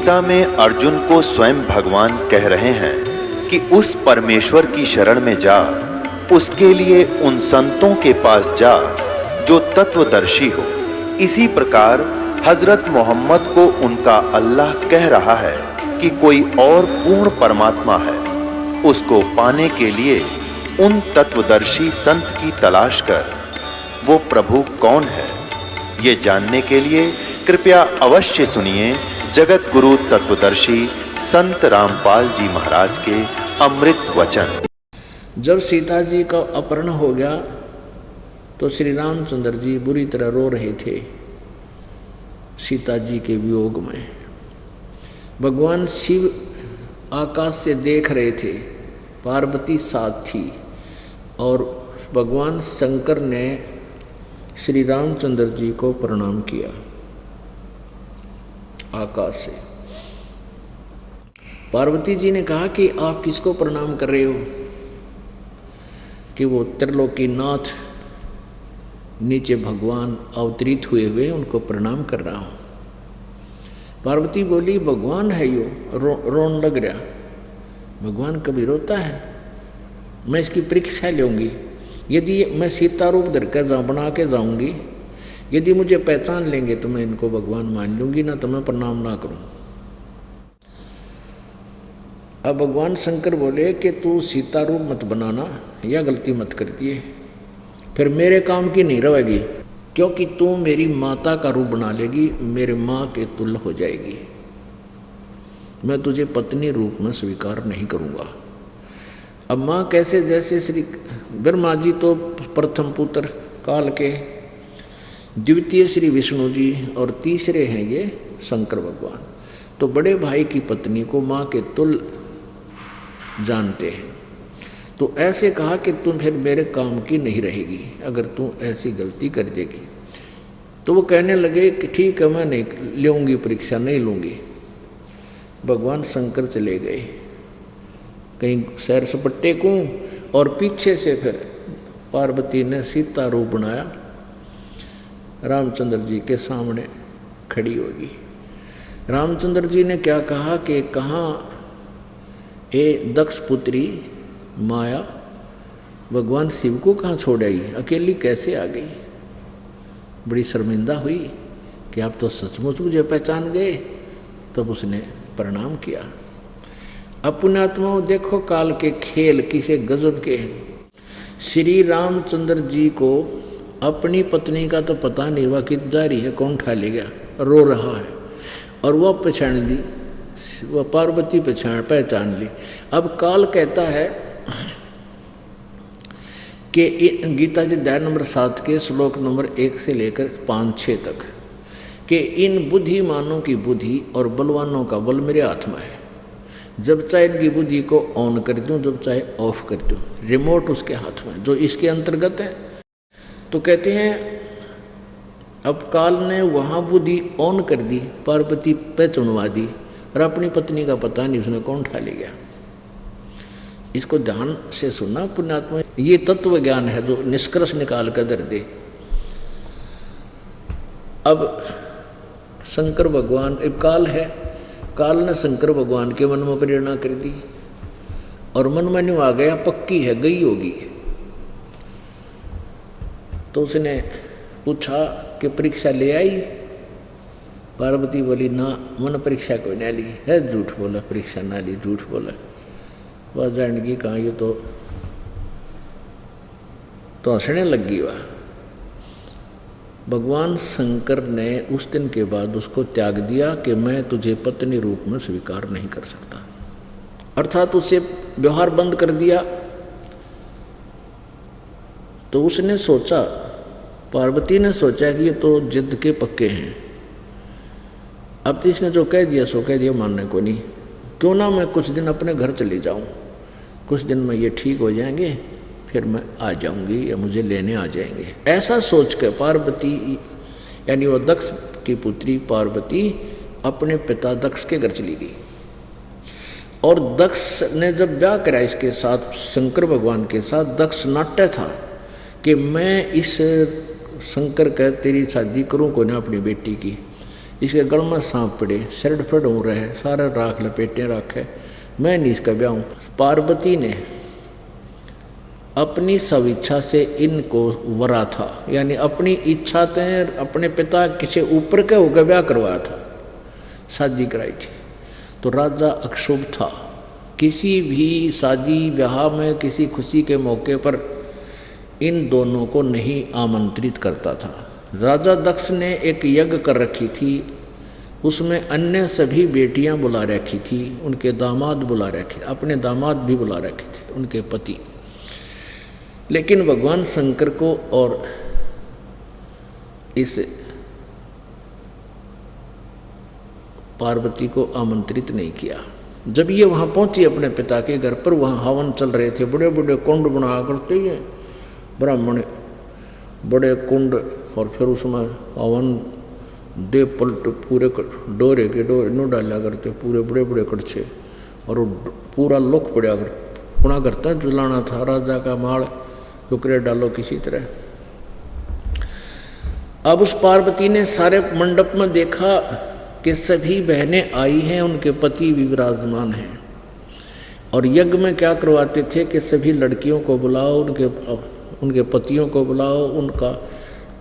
गीता में अर्जुन को स्वयं भगवान कह रहे हैं कि उस परमेश्वर की शरण में जा, उसके लिए उन संतों के पास जा जो तत्वदर्शी हो। इसी प्रकार हजरत मोहम्मद को उनका अल्लाह कह रहा है कि कोई और पूर्ण परमात्मा है, उसको पाने के लिए उन तत्वदर्शी संत की तलाश कर। वो प्रभु कौन है, ये जानने के लिए कृपया अवश्य सुनिए जगत गुरु तत्वदर्शी संत रामपाल जी महाराज के अमृत वचन। जब सीता जी का अपहरण हो गया तो श्री रामचंद्र जी बुरी तरह रो रहे थे सीता जी के वियोग में। भगवान शिव आकाश से देख रहे थे, पार्वती साथ थी और भगवान शंकर ने श्री रामचंद्र जी को प्रणाम किया आकाश से। पार्वती जी ने कहा कि आप किसको प्रणाम कर रहे हो? कि वो त्रिलोकीनाथ नीचे भगवान अवतरित हुए हुए उनको प्रणाम कर रहा हूं। पार्वती बोली भगवान है यो, रोन लग रहा। भगवान कभी रोता है? मैं इसकी परीक्षा लूंगी। यदि मैं सीता रूप धर कर बना के जाऊंगी, यदि मुझे पहचान लेंगे तो मैं इनको भगवान मान लूंगी, ना तो मैं प्रणाम ना करूं। अब भगवान शंकर बोले कि तू सीता रूप मत बनाना, यह गलती मत करती है, फिर मेरे काम की नहीं रहेगी, क्योंकि तू मेरी माता का रूप बना लेगी, मेरे माँ के तुल्य हो जाएगी। मैं तुझे पत्नी रूप में स्वीकार नहीं करूँगा। अब माँ कैसे? जैसे श्री ब्रह्मा जी तो प्रथम पुत्र काल के, द्वितीय श्री विष्णु जी और तीसरे हैं ये शंकर भगवान। तो बड़े भाई की पत्नी को माँ के तुल्य जानते हैं। तो ऐसे कहा कि तुम फिर मेरे काम की नहीं रहेगी अगर तुम ऐसी गलती कर देगी। तो वो कहने लगे कि ठीक है, मैं नहीं लूँगी परीक्षा, नहीं लूँगी। भगवान शंकर चले गए कहीं सैर सपट्टे को, और पीछे से फिर पार्वती ने सीता रूप बनाया, रामचंद्र जी के सामने खड़ी होगी। रामचंद्र जी ने क्या कहा कि कहाँ ए दक्ष पुत्री माया, भगवान शिव को कहाँ छोड़ आई, अकेली कैसे आ गई? बड़ी शर्मिंदा हुई कि आप तो सचमुच मुझे पहचान गए। तब उसने प्रणाम किया। अब पुण्यात्माओं देखो काल के खेल किसे गजब के। श्री रामचंद्र जी को अपनी पत्नी का तो पता नहीं हुआ कि जा रही है, कौन उठा ले गया, रो रहा है, और वह पहचान ली, वह पार्वती पहचान ली। अब काल कहता है कि गीता जी अध्याय नंबर 7 के श्लोक नंबर 1 से लेकर 5-6 तक कि इन बुद्धिमानों की बुद्धि और बलवानों का बल मेरे हाथ में है। जब चाहे इनकी बुद्धि को ऑन कर दूं, जब चाहे ऑफ कर दूं, रिमोट उसके हाथ में, जो इसके अंतर्गत है। तो कहते हैं अब काल ने वहाँ बुद्धि ऑन कर दी, पार्वती पे चुनवा दी, और अपनी पत्नी का पता नहीं उसने कौन उठा ले गया। इसको ध्यान से सुनना पुण्यात्मा, ये तत्व ज्ञान है जो निष्कर्ष निकाल कर दर दे। अब शंकर भगवान, एक काल है, काल ने शंकर भगवान के मन में प्रेरणा कर दी, और मन में नहीं आ गया, पक्की है, गई होगी। तो उसने पूछा कि परीक्षा ले आई? पार्वती बोली ना, मन परीक्षा कोई ना ली है, झूठ बोला, परीक्षा ना ली, झूठ बोला। वह जानगी कहाँ, ये तो हंसने लगी। वह भगवान शंकर ने उस दिन के बाद उसको त्याग दिया कि मैं तुझे पत्नी रूप में स्वीकार नहीं कर सकता, अर्थात उससे व्यवहार बंद कर दिया। तो उसने सोचा, पार्वती ने सोचा कि ये तो जिद के पक्के हैं, अब तो इसने जो कह दिया सो कह दिया, मानने को नहीं। क्यों ना मैं कुछ दिन अपने घर चले जाऊं, कुछ दिन में ये ठीक हो जाएंगे, फिर मैं आ जाऊंगी या मुझे लेने आ जाएंगे। ऐसा सोच के पार्वती, यानी वो दक्ष की पुत्री पार्वती, अपने पिता दक्ष के घर चली गई। और दक्ष ने जब ब्याह करा इसके साथ, शंकर भगवान के साथ, दक्ष नाट्य था कि मैं इस शंकर का तेरी शादी करूं को ना अपनी बेटी की, इसके गल में सांप पड़े, सिर फड़ हो रहे, सारे राख लपेटे रखे, मैं नहीं इसका ब्याह हूँ। पार्वती ने अपनी स्वेच्छा से इनको वरा था, यानी अपनी इच्छा से अपने पिता किसी ऊपर के होकर ब्याह करवाया था, शादी कराई थी। तो राजा अक्षुभ था, किसी भी शादी ब्याह में किसी खुशी के मौके पर इन दोनों को नहीं आमंत्रित करता था। राजा दक्ष ने एक यज्ञ कर रखी थी, उसमें अन्य सभी बेटियां बुला रखी थी, उनके दामाद बुला रखे, अपने दामाद भी बुला रखे थे, उनके पति। लेकिन भगवान शंकर को और इस पार्वती को आमंत्रित नहीं किया। जब ये वहाँ पहुँची अपने पिता के घर पर, वहाँ हवन चल रहे थे, बड़े बड़े कुंड बना करते ये ब्राह्मण, बड़े कुंड, और फिर उसमें हवन दे पलट पूरे डोरे के डोरे न डाला करते, पूरे बड़े बड़े कड़छे, और वो पूरा लोक पड़ा कर पुना करता जलाना था राजा का माल, टुकड़े डालो किसी तरह। अब उस पार्वती ने सारे मंडप में देखा कि सभी बहनें आई हैं, उनके पति भी विराजमान हैं, और यज्ञ में क्या करवाते थे कि सभी लड़कियों को बुलाओ, उनके पतियों को बुलाओ, उनका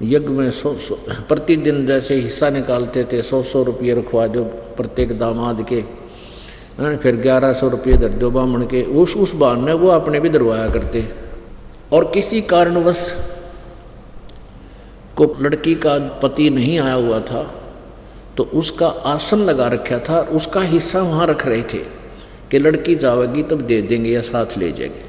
यज्ञ में 100 प्रतिदिन जैसे हिस्सा निकालते थे, 100 रुपये रखवा दो प्रत्येक दामाद के, फिर 1100 रुपये दर दो बामण के, उस बहाने वो अपने भी दरवाया करते। और किसी कारणवश को लड़की का पति नहीं आया हुआ था तो उसका आसन लगा रखा था, उसका हिस्सा वहाँ रख रहे थे कि लड़की जावेगी तब दे देंगे या साथ ले जाएंगे।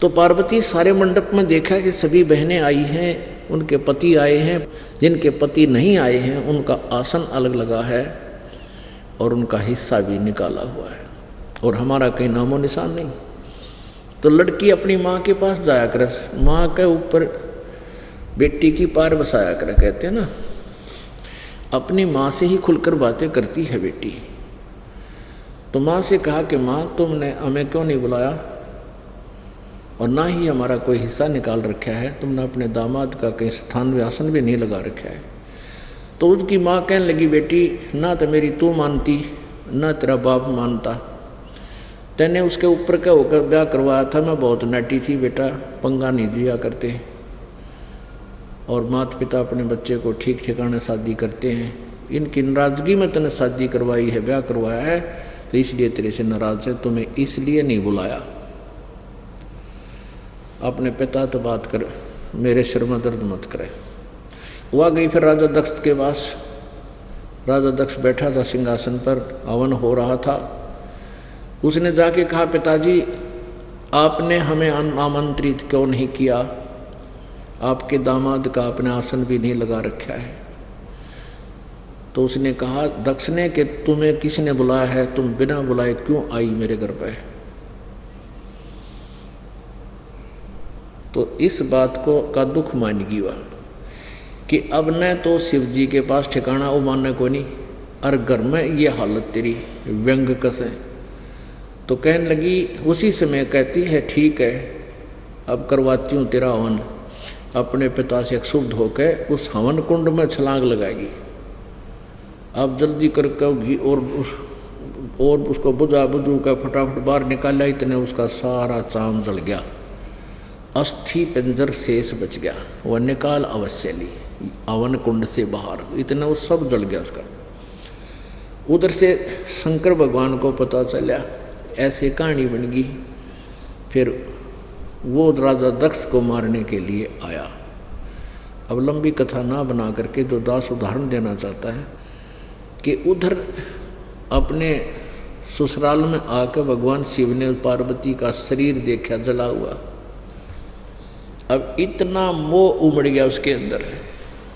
तो पार्वती सारे मंडप में देखा कि सभी बहनें आई हैं, उनके पति आए हैं, जिनके पति नहीं आए हैं उनका आसन अलग लगा है और उनका हिस्सा भी निकाला हुआ है, और हमारा कहीं नामो निशान नहीं। तो लड़की अपनी माँ के पास जाया करे, माँ के ऊपर बेटी की पार बसाया करे, कहते हैं ना, अपनी माँ से ही खुलकर बातें करती है बेटी। तो माँ से कहा कि माँ तुमने हमें क्यों नहीं बुलाया और ना ही हमारा कोई हिस्सा निकाल रखा है, तुमने अपने दामाद का कहीं स्थान भी आसन भी नहीं लगा रखा है। तो उसकी माँ कहने लगी, बेटी ना तो मेरी तू मानती ना तेरा बाप मानता, तैने उसके ऊपर का होकर ब्याह करवाया था, मैं बहुत नटी थी बेटा, पंगा नहीं दिया करते, और माता पिता अपने बच्चे को ठीक ठिकाने शादी करते हैं, इनकी नाराज़गी में तूने शादी करवाई है, ब्याह करवाया है, तो इसलिए तेरे से नाराज़ है, तुम्हें इसलिए नहीं बुलाया। अपने पिता तो बात कर, मेरे सिर में दर्द मत करे। वो आ गई फिर राजा दक्ष के पास। राजा दक्ष बैठा था सिंहासन पर, हवन हो रहा था। उसने जाके कहा, पिताजी आपने हमें आमंत्रित क्यों नहीं किया, आपके दामाद का अपने आसन भी नहीं लगा रखा है। तो उसने कहा दक्ष ने कि तुम्हें किसने बुलाया है, तुम बिना बुलाए क्यों आई मेरे घर पे। तो इस बात को का दुख मान गया कि अब न तो शिव जी के पास ठिकाना वो मानने को नहीं, और घर में ये हालत तेरी व्यंग कसे। तो कहने लगी, उसी समय कहती है ठीक है अब करवाती हूँ तेरा हवन। अपने पिता से क्षुब्ध होकर उस हवन कुंड में छलांग लगाएगी। अब जल्दी करके होगी और उसको बुझू का फटाफट बाहर निकाला, इतने उसका सारा चाम जल गया, अस्थि पिंजर शेष बच गया, वह निकाल अवश्य ली हवन कुंड से बाहर, इतना वो सब जल गया उसका। उधर से शंकर भगवान को पता चला, ऐसे कहानी बन गई। फिर वो राजा दक्ष को मारने के लिए आया। अब लंबी कथा ना बना करके जो दास उदाहरण देना चाहता है कि उधर अपने ससुराल में आकर भगवान शिव ने पार्वती का शरीर देखा जला हुआ। अब इतना मोह उमड़ गया उसके अंदर,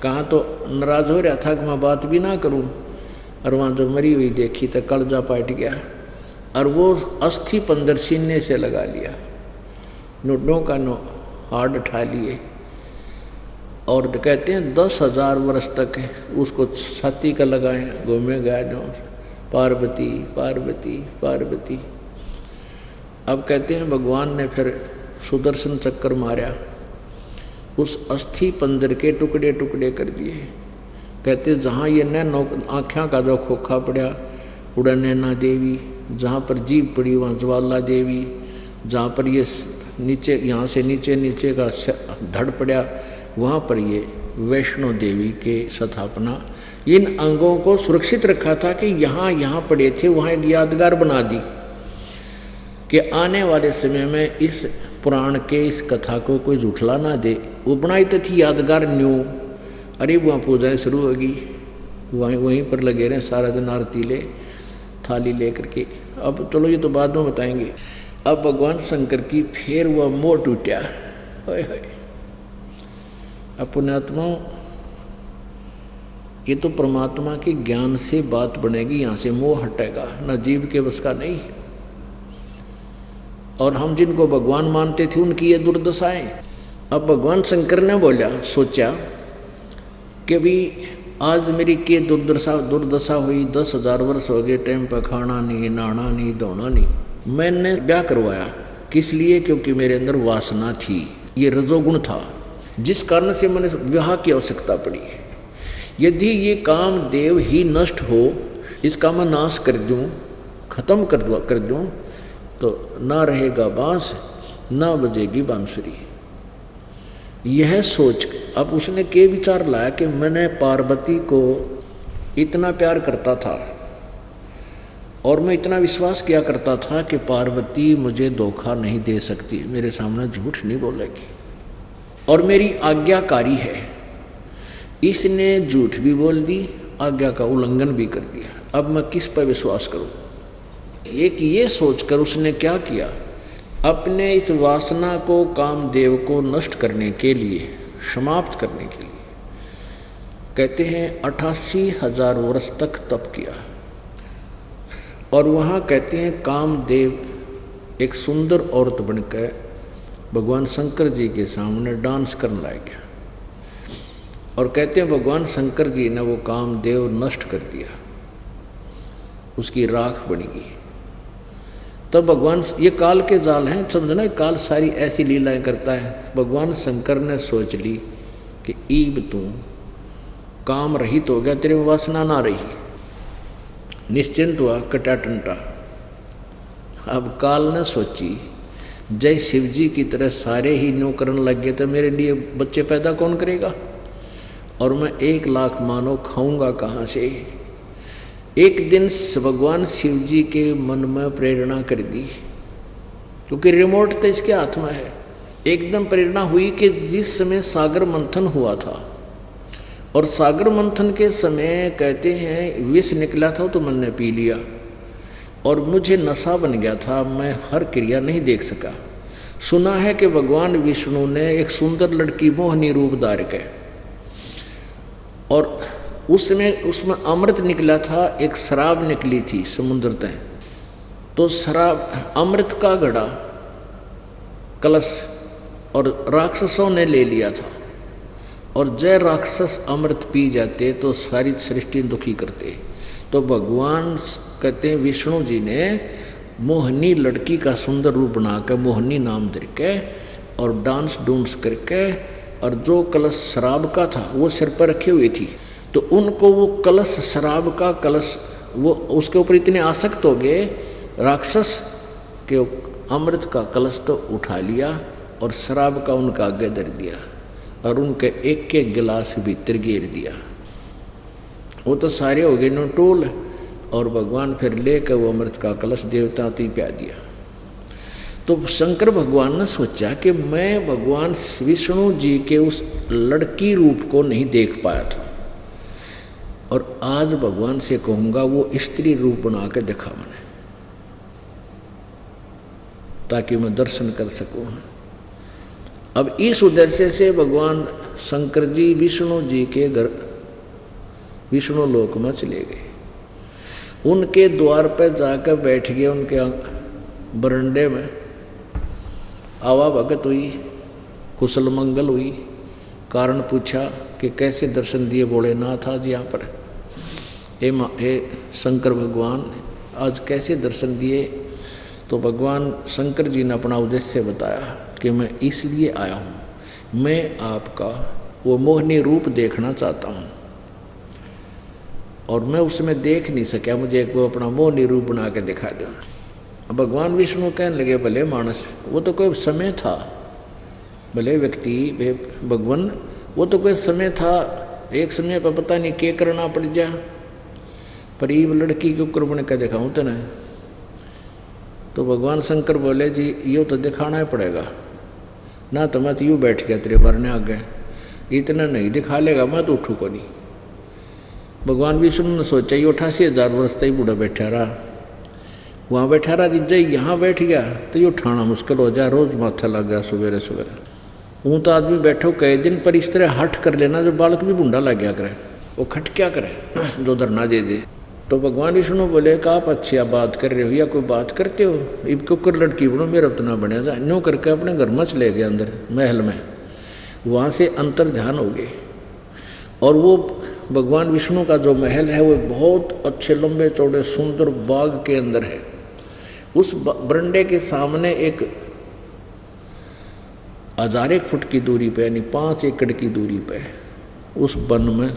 कहाँ तो नाराज हो रहा था कि मैं बात भी ना करूं, और वहाँ जो मरी हुई देखी तो कलजा पाट गया, और वो अस्थि पंजर सीने से लगा लिया, नोटों का नो हार्ड उठा लिए, और कहते हैं 10,000 वर्ष तक उसको छाती का लगाए घूमे गए नो पार्वती पार्वती पार्वती। अब कहते हैं भगवान ने फिर सुदर्शन चक्कर मारा, उस अस्थि पंजर के टुकड़े टुकड़े कर दिए, कहते जहाँ ये नैनो आँख्या का जो खोखा पड़ा उड़ा नैना देवी, जहाँ पर जीभ पड़ी वहाँ ज्वाला देवी, जहाँ पर ये नीचे यहाँ से नीचे का धड़ पड़ा वहाँ पर ये वैष्णो देवी के स्थापना। इन अंगों को सुरक्षित रखा था कि यहाँ पड़े थे, वहाँ एक यादगार बना दी कि आने वाले समय में इस पुराण के इस कथा को कोई झूठला ना दे। वो बनाई तो थी यादगार न्यू। अरे वहाँ पूजाएँ शुरू होगी, वहीं पर लगे रहे सारा दिन आरती ले थाली ले करके। अब चलो ये तो बाद में बताएंगे। अब भगवान शंकर की फिर वह मोह टूटा। अब पुण्यात्माओं, ये तो परमात्मा के ज्ञान से बात बनेगी, यहाँ से मोह हटेगा, न जीव के बस का नहीं। और हम जिनको भगवान मानते थे उनकी ये दुर्दशाएं। अब भगवान शंकर ने बोला, सोचा कि भी आज मेरी के दुर्दशा हुई, 10,000 वर्ष हो गए, टाइम पर खाना नहीं, नहाना नहीं, धोना नहीं। मैंने ब्याह करवाया किस लिए? क्योंकि मेरे अंदर वासना थी, ये रजोगुण था, जिस कारण से मैंने विवाह की आवश्यकता पड़ी। यदि ये काम देव ही नष्ट हो, इसका मैं नाश कर दूं, खत्म कर दूं, तो ना रहेगा बांस, ना बजेगी बांसुरी। यह सोच अब उसने के विचार लाया कि मैंने पार्वती को इतना प्यार करता था और मैं इतना विश्वास किया करता था कि पार्वती मुझे धोखा नहीं दे सकती, मेरे सामने झूठ नहीं बोलेगी और मेरी आज्ञाकारी है। इसने झूठ भी बोल दी, आज्ञा का उल्लंघन भी कर दिया। अब मैं किस पर विश्वास करूं? एक ये सोचकर उसने क्या किया, अपने इस वासना को, कामदेव को नष्ट करने के लिए, समाप्त करने के लिए, कहते हैं 88,000 वर्ष तक तप किया। और वहाँ कहते हैं कामदेव एक सुंदर औरत बनकर भगवान शंकर जी के सामने डांस करने लग गया। और कहते हैं भगवान शंकर जी ने वो कामदेव नष्ट कर दिया, उसकी राख बन गई। तब भगवान, ये काल के जाल हैं, समझना, काल सारी ऐसी लीलाएं करता है। भगवान शंकर ने सोच ली कि ईब तू काम रहित हो गया, तेरे में वासना ना रही, निश्चिंत हुआ, कटा टंटा। अब काल ने सोची, जय शिव जी की तरह सारे ही न्यू करने लग गए तो मेरे लिए बच्चे पैदा कौन करेगा, और मैं 1 लाख मानो खाऊंगा कहाँ से। एक दिन भगवान शिव जी के मन में प्रेरणा कर दी, क्योंकि रिमोट तो इसके हाथ में है। एकदम प्रेरणा हुई कि जिस समय सागर मंथन हुआ था, और सागर मंथन के समय कहते हैं विष निकला था तो मैंने पी लिया और मुझे नशा बन गया था, मैं हर क्रिया नहीं देख सका। सुना है कि भगवान विष्णु ने एक सुंदर लड़की मोहनी रूप धार के, और उसमें अमृत निकला था, एक शराब निकली थी समुद्र तय। तो शराब, अमृत का घड़ा, कलश, और राक्षसों ने ले लिया था। और जय राक्षस अमृत पी जाते तो सारी सृष्टि दुखी करते। तो भगवान कहते हैं विष्णु जी ने मोहनी लड़की का सुंदर रूप बनाकर, मोहनी नाम दे के, और डांस डूंस करके, और जो कलश शराब का था वो सिर पर रखे हुए थी, तो उनको वो कलश, शराब का कलश, वो उसके ऊपर इतने आसक्त हो गए राक्षस के अमृत का कलश तो उठा लिया और शराब का उनका आगे धर दिया और उनके एक एक गिलास भीतर गिर दिया। वो तो सारे हो गए नटोल, और भगवान फिर लेकर वो अमृत का कलश देवता ती प्या दिया। तो शंकर भगवान ने सोचा कि मैं भगवान विष्णु जी के उस लड़की रूप को नहीं देख पाया था, और आज भगवान से कहूँगा वो स्त्री रूप बना के दिखा मैंने, ताकि मैं दर्शन कर सकूँ। अब इस उद्देश्य से भगवान शंकर जी विष्णु जी के घर, विष्णु लोक में चले गए। उनके द्वार पर जाकर बैठ गए, उनके बरंडे में आवा भगत हुई, कुशल मंगल हुई, कारण पूछा कि कैसे दर्शन दिए भोलेनाथ आज यहाँ पर, हे शंकर भगवान आज कैसे दर्शन दिए। तो भगवान शंकर जी ने अपना उद्देश्य बताया कि मैं इसलिए आया हूँ, मैं आपका वो मोहनी रूप देखना चाहता हूँ। और मैं उसमें देख नहीं सका, मुझे एक वो अपना मोहनी रूप बना के दिखा दो। भगवान विष्णु कहने लगे, भले मानस, वो तो कोई समय था, भले व्यक्ति भगवान, वो तो कोई समय था, एक समय पर पता नहीं क्या करना पड़ जा, पर ये लड़की के ऊपर बन के दिखाऊँ तो ना। तो भगवान शंकर बोले, जी यो तो दिखाना ही पड़ेगा ना, तो मैं तो यूँ बैठ गया तेरे मरने आ गए, इतना नहीं दिखा लेगा मैं तो उठू को नहीं। भगवान विष्णु ने सोचा, ये 88,000 वर्ष तक बूढ़ा बैठा रहा, वहाँ बैठा रहा, जब यहाँ बैठ गया तो ये उठाना मुश्किल हो जाए, रोज माथा लग गया सवेरे सवेरे। वो तो आदमी बैठो कई दिन, पर इस तरह हट कर लेना जो बालक भी बूढ़ा लग गया करे, वो खट क्या करे जो धरना दे दे। तो भगवान विष्णु बोले कि आप अच्छी बात कर रहे हो या कोई बात करते हो, इनको कर लड़की बनो, मेरा उतना बने जा, न्यों करके अपने घर में चले गए अंदर महल में। वहाँ से अंतर ध्यान हो गए, और वो भगवान विष्णु का जो महल है वो बहुत अच्छे लंबे चौड़े सुंदर बाग के अंदर है। उस बरंडे के सामने एक 1000 फुट की दूरी पे, यानी 5 एकड़ की दूरी पे, उस वन में,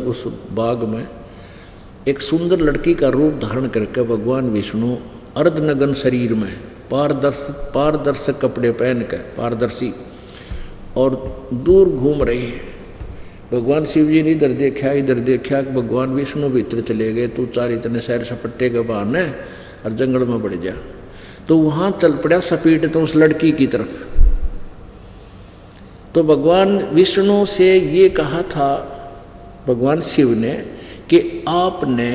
उस बाग में एक सुंदर लड़की का रूप धारण करके भगवान विष्णु अर्धनग्न शरीर में, पारदर्शक कपड़े पहन कर, पारदर्शी, और दूर घूम रहे हैं। भगवान शिव जी ने इधर देखा, भगवान विष्णु भीतर चले गए, तू चार इतने सैर सपट्टे के बहाने और जंगल में बढ़ जा। तो वहाँ चल पड़ा सपीट तो उस लड़की की तरफ। तो भगवान विष्णु से ये कहा था भगवान शिव ने कि आपने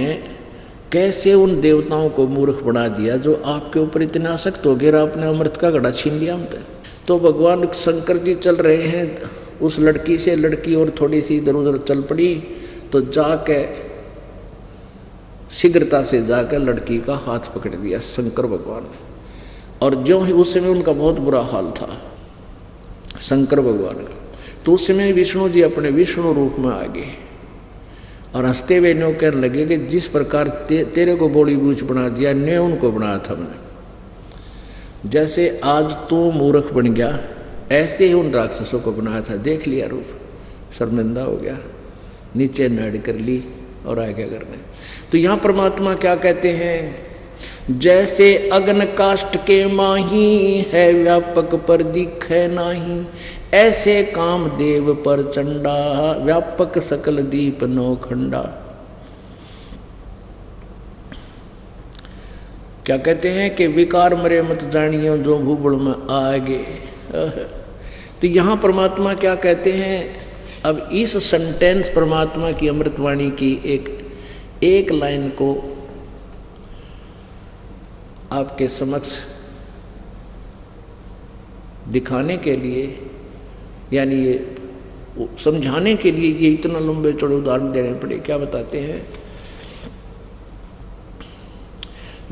कैसे उन देवताओं को मूर्ख बना दिया जो आपके ऊपर इतना आसक्त हो गया, आपने अमृत का घड़ा छीन लिया हमसे। तो भगवान शंकर जी चल रहे हैं उस लड़की से, लड़की और थोड़ी सी इधर उधर चल पड़ी, तो जाके शीघ्रता से जाकर लड़की का हाथ पकड़ दिया शंकर भगवान। और जो ही उस समय उनका बहुत बुरा हाल था शंकर भगवान का, तो उस समय विष्णु जी अपने विष्णु रूप में आ गए और हंसते हुए न्यों कहने लगे कि जिस प्रकार तेरे को बोली बूझ बना दिया, ने उनको बनाया था मैंने। जैसे आज तू मूर्ख बन गया, ऐसे ही उन राक्षसों को बनाया था। देख लिया रूप, शर्मिंदा हो गया, नीचे नाड़ कर ली और आगे करने। तो यहाँ परमात्मा क्या कहते हैं, जैसे अग्न काष्ठ के माही है, व्यापक पर दिखे नाही, ऐसे काम देव पर चंडा, व्यापक सकल दीप नौखंडा। क्या कहते हैं कि विकार मरे मत जानियो, जो भूबड़ में आगे। तो यहाँ परमात्मा क्या कहते हैं, अब इस सेंटेंस परमात्मा की अमृतवाणी की एक लाइन को आपके समक्ष दिखाने के लिए, यानी ये समझाने के लिए ये इतना लंबे चौड़े उदाहरण देने पड़े। क्या बताते हैं,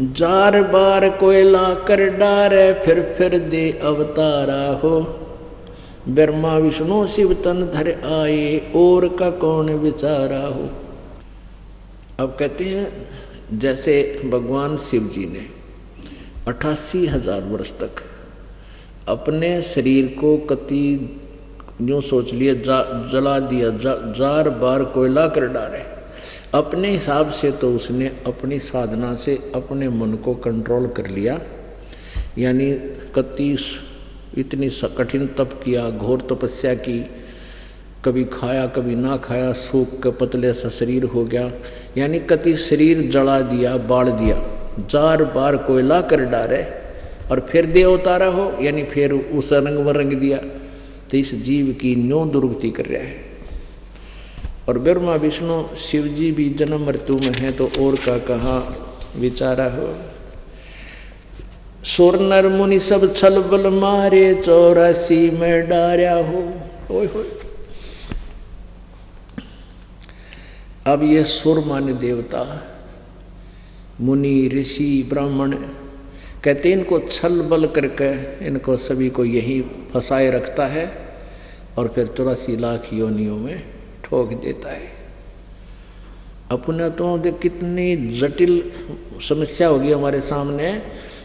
जार बार कोयला कर डारे, फिर दे अवतारा हो, ब्रह्मा विष्णु शिव तन धर आए, और का कौन विचारा हो। अब कहते हैं जैसे भगवान शिव जी ने 88,000 वर्ष तक अपने शरीर को कति यूँ सोच लिया, जला दिया, जार बार कोयला कर डाले। अपने हिसाब से तो उसने अपनी साधना से अपने मन को कंट्रोल कर लिया, यानी कति इतनी कठिन तप किया, घोर तपस्या की, कभी खाया कभी ना खाया, सूख के पतले सा शरीर हो गया, यानी कति शरीर जला दिया, बाढ़ दिया। जार बार कोयला कर डारे और फिर दे उतारा हो, यानी फिर उस रंग में रंग दिया। तो इस जीव की न्यों दुर्गति कर रहा है। और ब्रह्मा विष्णु शिव जी भी जन्म मृत्यु में है, तो और का कहाँ विचारा हो। सुर नर मुनि सब छल बल मारे, 84 में डार्या हो। ओए होए। अब ये सुर माने देवता, मुनि ऋषि ब्राह्मण कहते हैं, इनको छल बल करके इनको सभी को यही फंसाए रखता है और फिर 84 लाख योनियों में ठोक देता है। अपना तो देख कितनी जटिल समस्या होगी हमारे सामने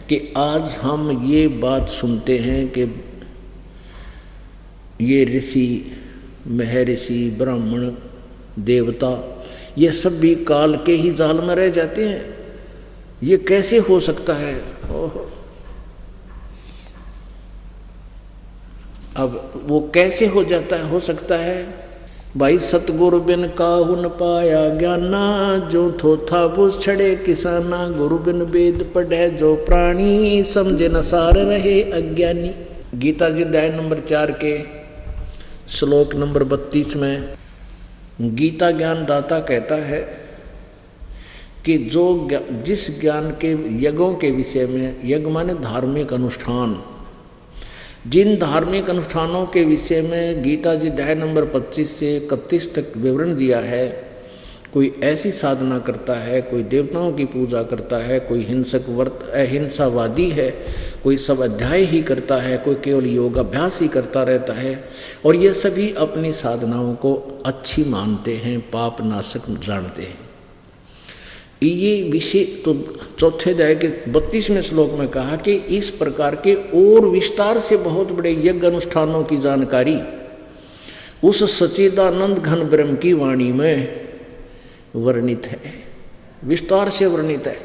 कि आज हम ये बात सुनते हैं कि ये ऋषि महर्षि ब्राह्मण देवता ये सब भी काल के ही जाल में रह जाते हैं। ये कैसे हो सकता है? ओहो। अब वो कैसे हो जाता है, हो सकता है? भाई सतगुरु बिन काहू न पाया ज्ञाना, जो थोथा बुझ छड़े किसाना, गुरु बिन वेद पढ़े जो प्राणी, समझे न सार रहे अज्ञानी। गीता जी अध्याय नंबर 4 के श्लोक नंबर 32 में गीता ज्ञान दाता कहता है कि जिस ज्ञान के यज्ञों के विषय में, यज्ञ माने धार्मिक अनुष्ठान, जिन धार्मिक अनुष्ठानों के विषय में गीता जी अध्याय नंबर 25 से 31 तक विवरण दिया है, कोई ऐसी साधना करता है, कोई देवताओं की पूजा करता है, कोई हिंसक अहिंसावादी है, कोई सब अध्याय ही करता है, कोई केवल योगाभ्यास ही करता रहता है, और ये सभी अपनी साधनाओं को अच्छी मानते हैं, पाप नाशक जानते हैं। ये विषय तो चौथे अध्याय के 32वें श्लोक में कहा कि इस प्रकार के और विस्तार से बहुत बड़े यज्ञ अनुष्ठानों की जानकारी उस सच्चिदानंद घन ब्रह्म की वाणी में वर्णित है, विस्तार से वर्णित है।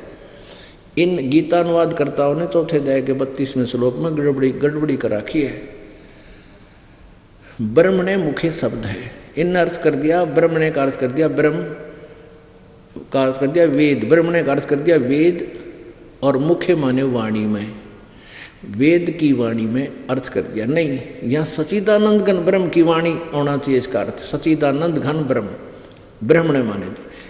इन गीतानुवादकर्ताओं ने चौथे अध्याय के 32वें श्लोक में गड़बड़ी कर रखी है। ब्रह्म ने मुख्य शब्द है, इन अर्थ कर दिया, ब्रह्म ने का अर्थ कर दिया ब्रह्म का अर्थ कर दिया वेद, ब्रह्म ने का अर्थ कर दिया वेद, और मुख्य माने वाणी में, वेद की वाणी में अर्थ कर दिया। नहीं, यहाँ सच्चिदानंद घन ब्रह्म की वाणी होना चाहिए इसका अर्थ, सच्चिदानंद घन ब्रह्म, ब्रह्म ने माने,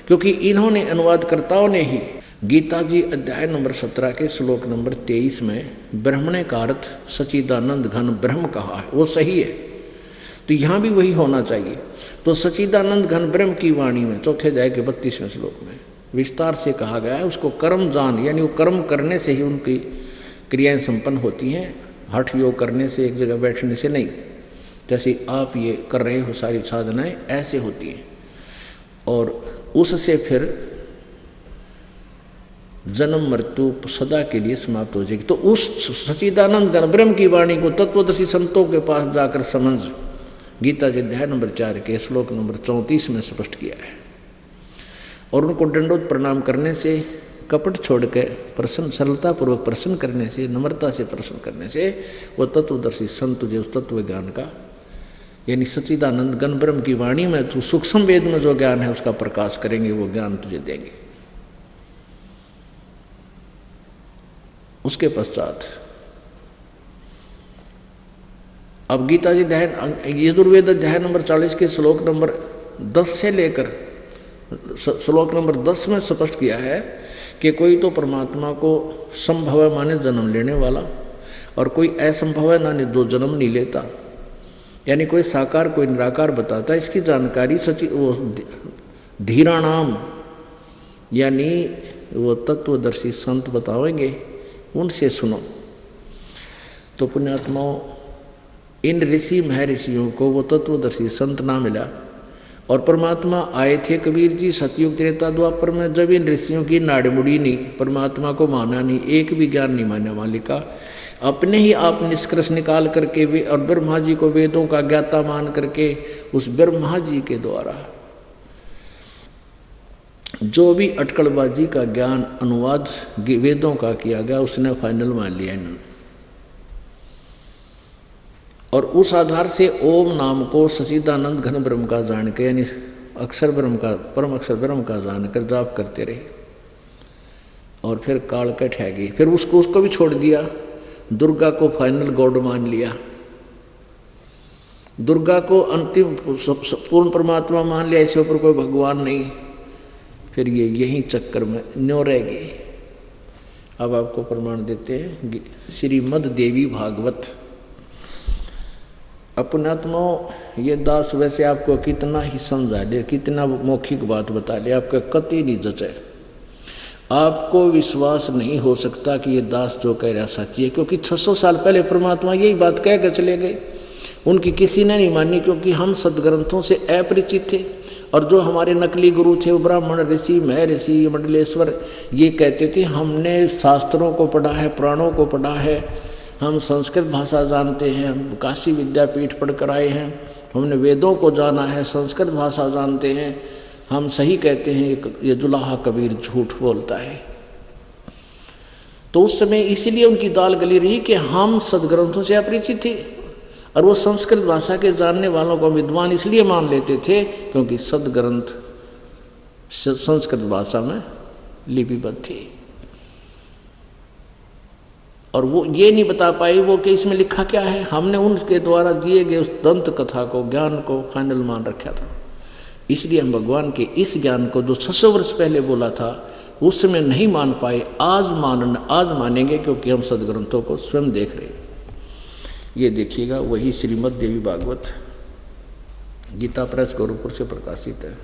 क्योंकि इन्होंने अनुवादकर्ताओं ने ही गीता जी अध्याय नंबर 17 के श्लोक नंबर 23 में ब्रह्मणे का अर्थ सच्चिदानंद घन ब्रह्म कहा है, वो सही है, तो यहाँ भी वही होना चाहिए। तो सच्चिदानंद घन ब्रह्म की वाणी में चौथे अध्याय के 32वें श्लोक में विस्तार से कहा गया है, उसको कर्म जान, यानी वो कर्म करने से ही उनकी क्रियाएं संपन्न होती हैं, हठ योग करने से, एक जगह बैठने से नहीं। जैसे आप ये कर रहे हो सारी साधनाएं ऐसे होती हैं, और उससे फिर जन्म मृत्यु सदा के लिए समाप्त हो जाएगी। तो उस सच्चिदानंद घन ब्रह्म की वाणी को तत्वदर्शी संतों के पास जाकर समझ गीता जी अध्याय नंबर 4 के श्लोक नंबर 34 में स्पष्ट किया है। और उनको दंडोत प्रणाम करने से, कपट छोड़ के प्रसन्न, सरलतापूर्वक प्रसन्न करने से, नम्रता से प्रसन्न करने से वो तत्वदर्शी संत तुझे उस तत्व ज्ञान का, यानी सच्चिदानंद घन ब्रह्म की वाणी में तू सूक्ष्म वेद में जो ज्ञान है उसका प्रकाश करेंगे, वो ज्ञान तुझे देंगे। उसके पश्चात अब गीता जी अध्याय यजुर्वेद अध्याय नंबर 40 के श्लोक नंबर 10 से लेकर श्लोक नंबर 10 में स्पष्ट किया है कि कोई तो परमात्मा को संभव है माने जन्म लेने वाला, और कोई असंभव है ना जो जन्म नहीं लेता, यानी कोई साकार कोई निराकार बताता है। इसकी जानकारी सच्ची वो धीराणाम यानी वो तत्वदर्शी संत बताएंगे, उनसे सुनो। तो पुण्यात्माओं, इन ऋषि महर्षियों को वो तत्वदर्शी संत ना मिला, और परमात्मा आए थे कबीर जी सतयुग त्रेता द्वापर में, जब इन ऋषियों की नाड़ मुड़ी नहीं, परमात्मा को माना नहीं, एक भी ज्ञान नहीं मानने वाले का, अपने ही आप निष्कर्ष निकाल करके वे और ब्रह्मा जी को वेदों का ज्ञाता मान करके उस ब्रह्मा जी के द्वारा जो भी अटकलबाजी का ज्ञान अनुवाद वेदों का किया गया उसने फाइनल मान लिया इन्होंने, और उस आधार से ओम नाम को सच्चिदानंद घन ब्रह्म का जान के, यानी अक्षर ब्रह्म का, परम अक्षर ब्रह्म का जानकर जाप करते रहे, और फिर काल के ठह गई। फिर उसको भी छोड़ दिया, दुर्गा को फाइनल गॉड मान लिया, दुर्गा को अंतिम पूर्ण परमात्मा मान लिया, इसके ऊपर कोई भगवान नहीं। फिर ये यही चक्कर में न्यो रह गए। अब आपको प्रमाण देते हैं श्रीमद् देवी भागवत। अपनात्माओं, ये दास वैसे आपको कितना ही समझा ले, कितना मौखिक बात बता ले, आपका कतई नहीं जचे, आपको विश्वास नहीं हो सकता कि ये दास जो कह रहा सच्ची है, क्योंकि 600 साल पहले परमात्मा यही बात कह के चले गए, उनकी किसी ने नहीं मानी, क्योंकि हम सदग्रंथों से अपरिचित थे, और जो हमारे नकली गुरु थे वो ब्राह्मण ऋषि महर्षि मंडलेश्वर ये कहते थे हमने शास्त्रों को पढ़ा है, पुराणों को पढ़ा है, हम संस्कृत भाषा जानते हैं, हम काशी विद्यापीठ पढ़ कर आए हैं, हमने वेदों को जाना है, संस्कृत भाषा जानते हैं, हम सही कहते हैं, ये जुलाहा कबीर झूठ बोलता है। तो उस समय इसीलिए उनकी दाल गली रही कि हम सदग्रंथों से अपरिचित थे, और वो संस्कृत भाषा के जानने वालों को विद्वान इसलिए मान लेते थे क्योंकि सदग्रंथ संस्कृत भाषा में लिपिबद्ध थे। और वो ये नहीं बता पाई वो कि इसमें लिखा क्या है। हमने उनके द्वारा दिए गए उस दंत कथा को, ज्ञान को फाइनल मान रखा था। इसलिए हम भगवान के इस ज्ञान को जो 600 वर्ष पहले बोला था उस समय नहीं मान पाए, आज मानेंगे क्योंकि हम सदग्रंथों को स्वयं देख रहे हैं। ये देखिएगा, वही श्रीमद् देवी भागवत गीता प्रेस गोरखपुर से प्रकाशित है।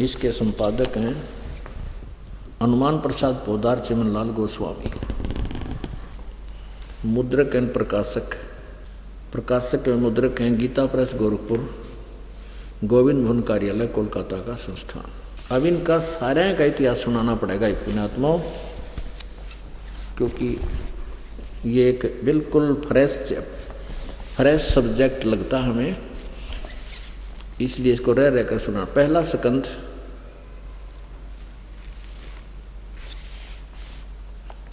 इसके संपादक हैं हनुमान प्रसाद पोदार चिमनलाल गोस्वामी। मुद्रक एवं प्रकाशक एवं मुद्रक हैं गीता प्रेस गोरखपुर, गोविंद भवन कार्यालय कोलकाता का संस्थान। अब इनका सारे का इतिहास सुनाना पड़ेगा पुण्यात्माओं, क्योंकि ये एक बिल्कुल फ्रेश सब्जेक्ट लगता हमें, इसलिए इसको रह रहकर सुना। पहला स्कंध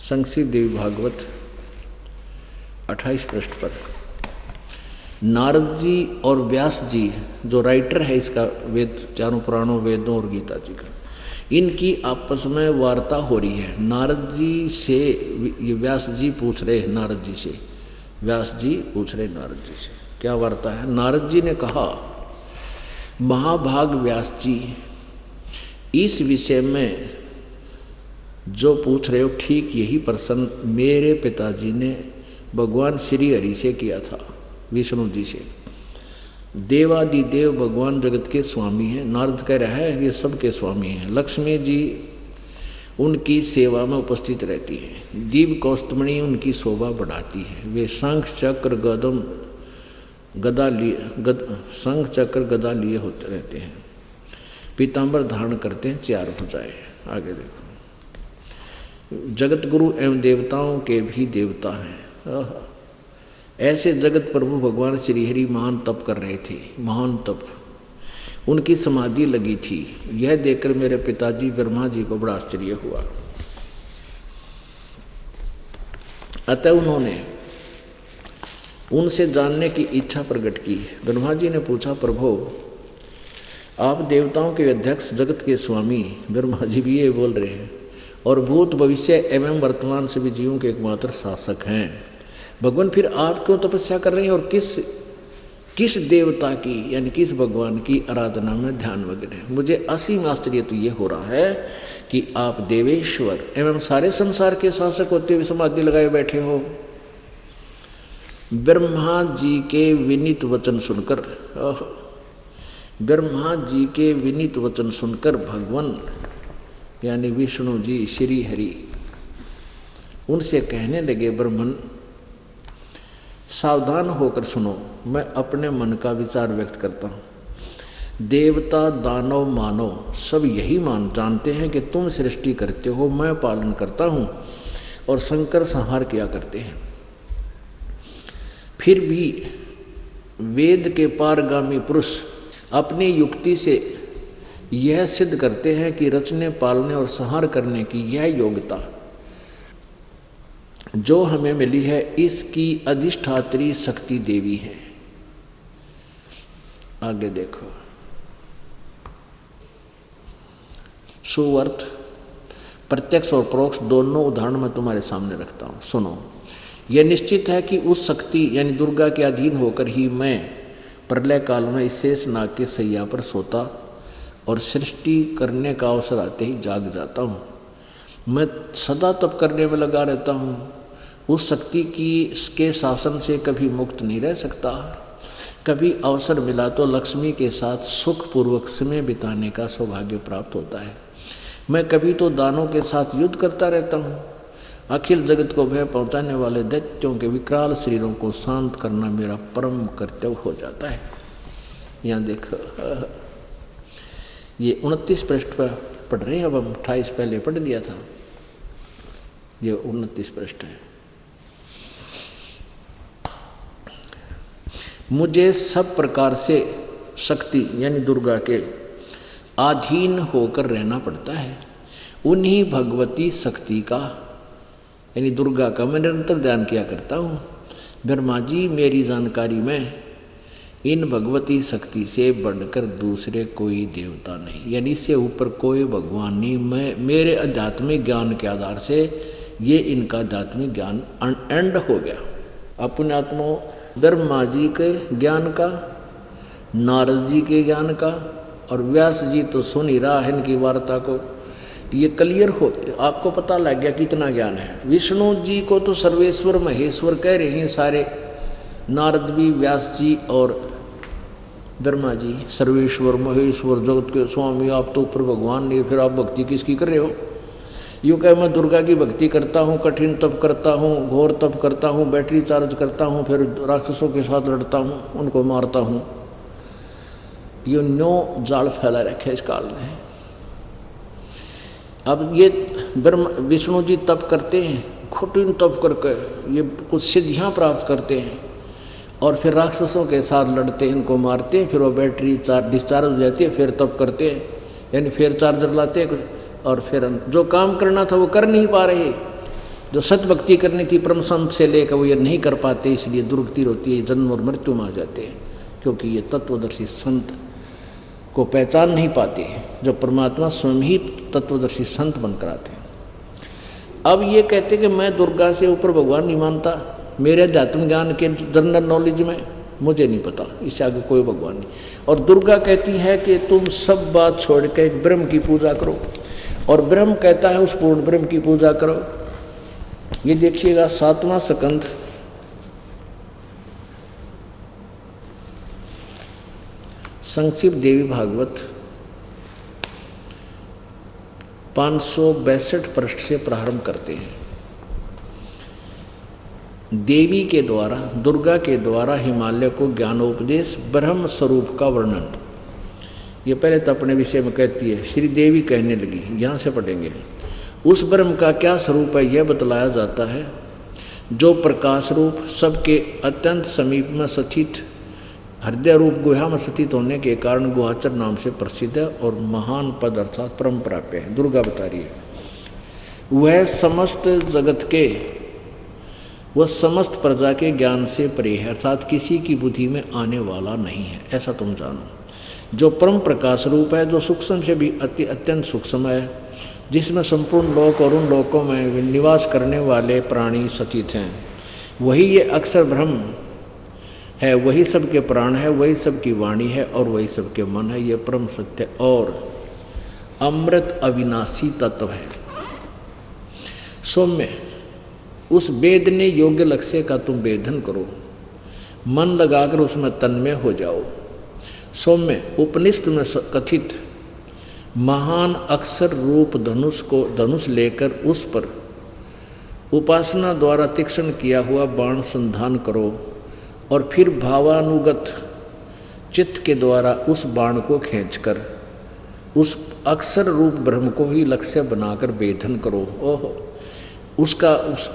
संक्षिप्त देवी भागवत 28 पृष्ठ पर नारद जी और व्यास जी जो राइटर है इसका, वेद चारों पुराणों वेदों और गीता जी का, इनकी आपस में वार्ता हो रही है। नारद जी से ये व्यास जी पूछ रहे हैं नारद जी से, व्यास जी पूछ रहे नारद जी से, क्या वार्ता है। नारद जी ने कहा, महाभाग व्यास जी, इस विषय में जो पूछ रहे हो ठीक यही प्रश्न मेरे पिताजी ने भगवान श्री हरि से किया था, विष्णु जी से। देवादिदेव भगवान जगत के स्वामी हैं। नारद कह रहा है ये सबके स्वामी हैं। लक्ष्मी जी उनकी सेवा में उपस्थित रहती हैं। दीप कौस्तमणि उनकी शोभा बढ़ाती है। वे शंख चक्र शंख चक्र गदा लिए होते रहते हैं। पीताम्बर धारण करते हैं, 4 भुजाएं। आगे देखो, जगत गुरु एवं देवताओं के भी देवता हैं। ऐसे जगत प्रभु भगवान श्री हरि महान तप कर रहे थे, महान तप, उनकी समाधि लगी थी। यह देखकर मेरे पिताजी ब्रह्मा जी को बड़ा आश्चर्य हुआ। अतः उन्होंने उनसे जानने की इच्छा प्रकट की। ब्रह्मा जी ने पूछा, प्रभु आप देवताओं के अध्यक्ष, जगत के स्वामी, ब्रह्मा जी भी ये बोल रहे हैं, और भूत भविष्य एवं वर्तमान से भी जीवों के एकमात्र शासक हैं। भगवान फिर आप क्यों तपस्या कर रहे हैं और किस देवता की यानी किस भगवान की आराधना में ध्यान वगैरह है। मुझे असीम आश्चर्य तो ये हो रहा है कि आप देवेश्वर एवं सारे संसार के शासक होते हुए समाधि लगाए बैठे हो। ब्रह्मा जी के विनीत वचन सुनकर भगवान यानी विष्णु जी श्री हरि उनसे कहने लगे, ब्रह्मन सावधान होकर सुनो, मैं अपने मन का विचार व्यक्त करता हूँ। देवता दानव मानव सब यही जानते हैं कि तुम सृष्टि करते हो, मैं पालन करता हूँ, और शंकर संहार किया करते हैं। फिर भी वेद के पारगामी पुरुष अपनी युक्ति से यह सिद्ध करते हैं कि रचने, पालने और संहार करने की यह योग्यता जो हमें मिली है, इसकी अधिष्ठात्री शक्ति देवी है। आगे देखो, सुअर्थ प्रत्यक्ष और परोक्ष दोनों उदाहरण मैं तुम्हारे सामने रखता हूँ, सुनो। यह निश्चित है कि उस शक्ति यानी दुर्गा के अधीन होकर ही मैं प्रलय काल में इस शेष नाग के सैया पर सोता और सृष्टि करने का अवसर आते ही जाग जाता हूँ। मैं सदा तप करने में लगा रहता हूँ। उस शक्ति के शासन से कभी मुक्त नहीं रह सकता। कभी अवसर मिला तो लक्ष्मी के साथ सुखपूर्वक समय बिताने का सौभाग्य प्राप्त होता है। मैं कभी तो दानों के साथ युद्ध करता रहता हूँ। अखिल जगत को भय पहुँचाने वाले दैत्यों के विकराल शरीरों को शांत करना मेरा परम कर्तव्य हो जाता है। यहाँ देखो, ये 29 पृष्ठ पर पढ़ रहे हैं। अब हम 28 पहले पढ़ लिया था, ये 29 पृष्ठ है। मुझे सब प्रकार से शक्ति यानी दुर्गा के अधीन होकर रहना पड़ता है। उन्हीं भगवती शक्ति का यानी दुर्गा का मैं निरंतर ध्यान किया करता हूँ। ब्रह्मा जी मेरी जानकारी में इन भगवती शक्ति से बढ़कर दूसरे कोई देवता नहीं, यानी इससे ऊपर कोई भगवान नहीं। मैं मेरे आध्यात्मिक ज्ञान के आधार से ये इनका आध्यात्मिक ज्ञान एंड हो गया। अपने आत्मा ब्रह्मा जी के ज्ञान का, नारद जी के ज्ञान का, और व्यास जी तो सुन ही रहा है इनकी वार्ता को, ये क्लियर हो, आपको पता लग गया कितना ज्ञान है। विष्णु जी को तो सर्वेश्वर महेश्वर कह रहे हैं सारे, नारद भी, व्यास जी और ब्रह्मा जी सर्वेश्वर महेश्वर जगत के स्वामी, आप तो ऊपर भगवान नहीं, फिर आप भक्ति किसकी कर रहे हो? यूँ कह मैं दुर्गा की भक्ति करता हूँ, कठिन तप करता हूँ, घोर तप करता हूँ, बैटरी चार्ज करता हूँ, फिर राक्षसों के साथ लड़ता हूँ, उनको मारता हूँ। ये न्यो जाल फैला रखे इस काल में। अब ये विष्णु जी तप करते हैं, कठिन तप करके ये कुछ सिद्धियाँ प्राप्त करते हैं और फिर राक्षसों के साथ लड़ते हैं, इनको मारते हैं, फिर वो बैटरी डिस्चार्ज हो जाती है, फिर तप करते हैं, यानी फिर चार्जर लाते हैं और फिर जो काम करना था वो कर नहीं पा रहे। जो सत भक्ति करनी थी परम संत से लेकर वो ये नहीं कर पाते, इसलिए दुर्गति होती है, जन्म और मृत्यु में आ जाते हैं, क्योंकि ये तत्वदर्शी संत को पहचान नहीं पाते हैं, जो परमात्मा स्वयं ही तत्वदर्शी संत बनकर आते हैं। अब ये कहते कि मैं दुर्गा से ऊपर भगवान नहीं मानता, मेरे अध्यात्म ज्ञान के जनरल नॉलेज में मुझे नहीं पता इससे आगे कोई भगवान नहीं। और दुर्गा कहती है कि तुम सब बात छोड़ के एक ब्रह्म की पूजा करो, और ब्रह्म कहता है उस पूर्ण ब्रह्म की पूजा करो। ये देखिएगा 7वां स्कंद संक्षिप्त देवी भागवत 562 पृष्ठ से प्रारंभ करते हैं। देवी के द्वारा, दुर्गा के द्वारा हिमालय को ज्ञानोपदेश, ब्रह्म स्वरूप का वर्णन। ये पहले तो अपने विषय में कहती है, श्री देवी कहने लगी, यहाँ से पढ़ेंगे। उस ब्रह्म का क्या स्वरूप है यह बतलाया जाता है, जो प्रकाश रूप, सबके अत्यंत समीप में स्थित, हृदय रूप गुहा में स्थित होने के कारण गुहाचर नाम से प्रसिद्ध है और महान पद अर्थात परम प्राप्य है। दुर्गा बता रही है वह समस्त जगत के, वह समस्त प्रजा के ज्ञान से परे है, अर्थात किसी की बुद्धि में आने वाला नहीं है, ऐसा तुम जानो। जो परम प्रकाश रूप है, जो सूक्ष्म से भी अत्यंत सूक्ष्म है, जिसमें संपूर्ण लोक और उन लोकों में निवास करने वाले प्राणी स्थित हैं, वही ये अक्षर ब्रह्म है, वही सबके प्राण है, वही सबकी वाणी है और वही सबके मन है। ये परम सत्य और अमृत अविनाशी तत्व है। सौम्य, उस वेदने योग्य लक्ष्य का तुम वेदन करो, मन लगाकर उसमें तन्मय हो जाओ। सौम्य, उपनिषद में कथित महान अक्षर रूप धनुष को, धनुष लेकर उस पर उपासना द्वारा तीक्ष्ण किया हुआ बाण संधान करो और फिर भावानुगत चित्त के द्वारा उस बाण को खींचकर उस अक्षर रूप ब्रह्म को ही लक्ष्य बनाकर वेधन करो। ओह, उसका उस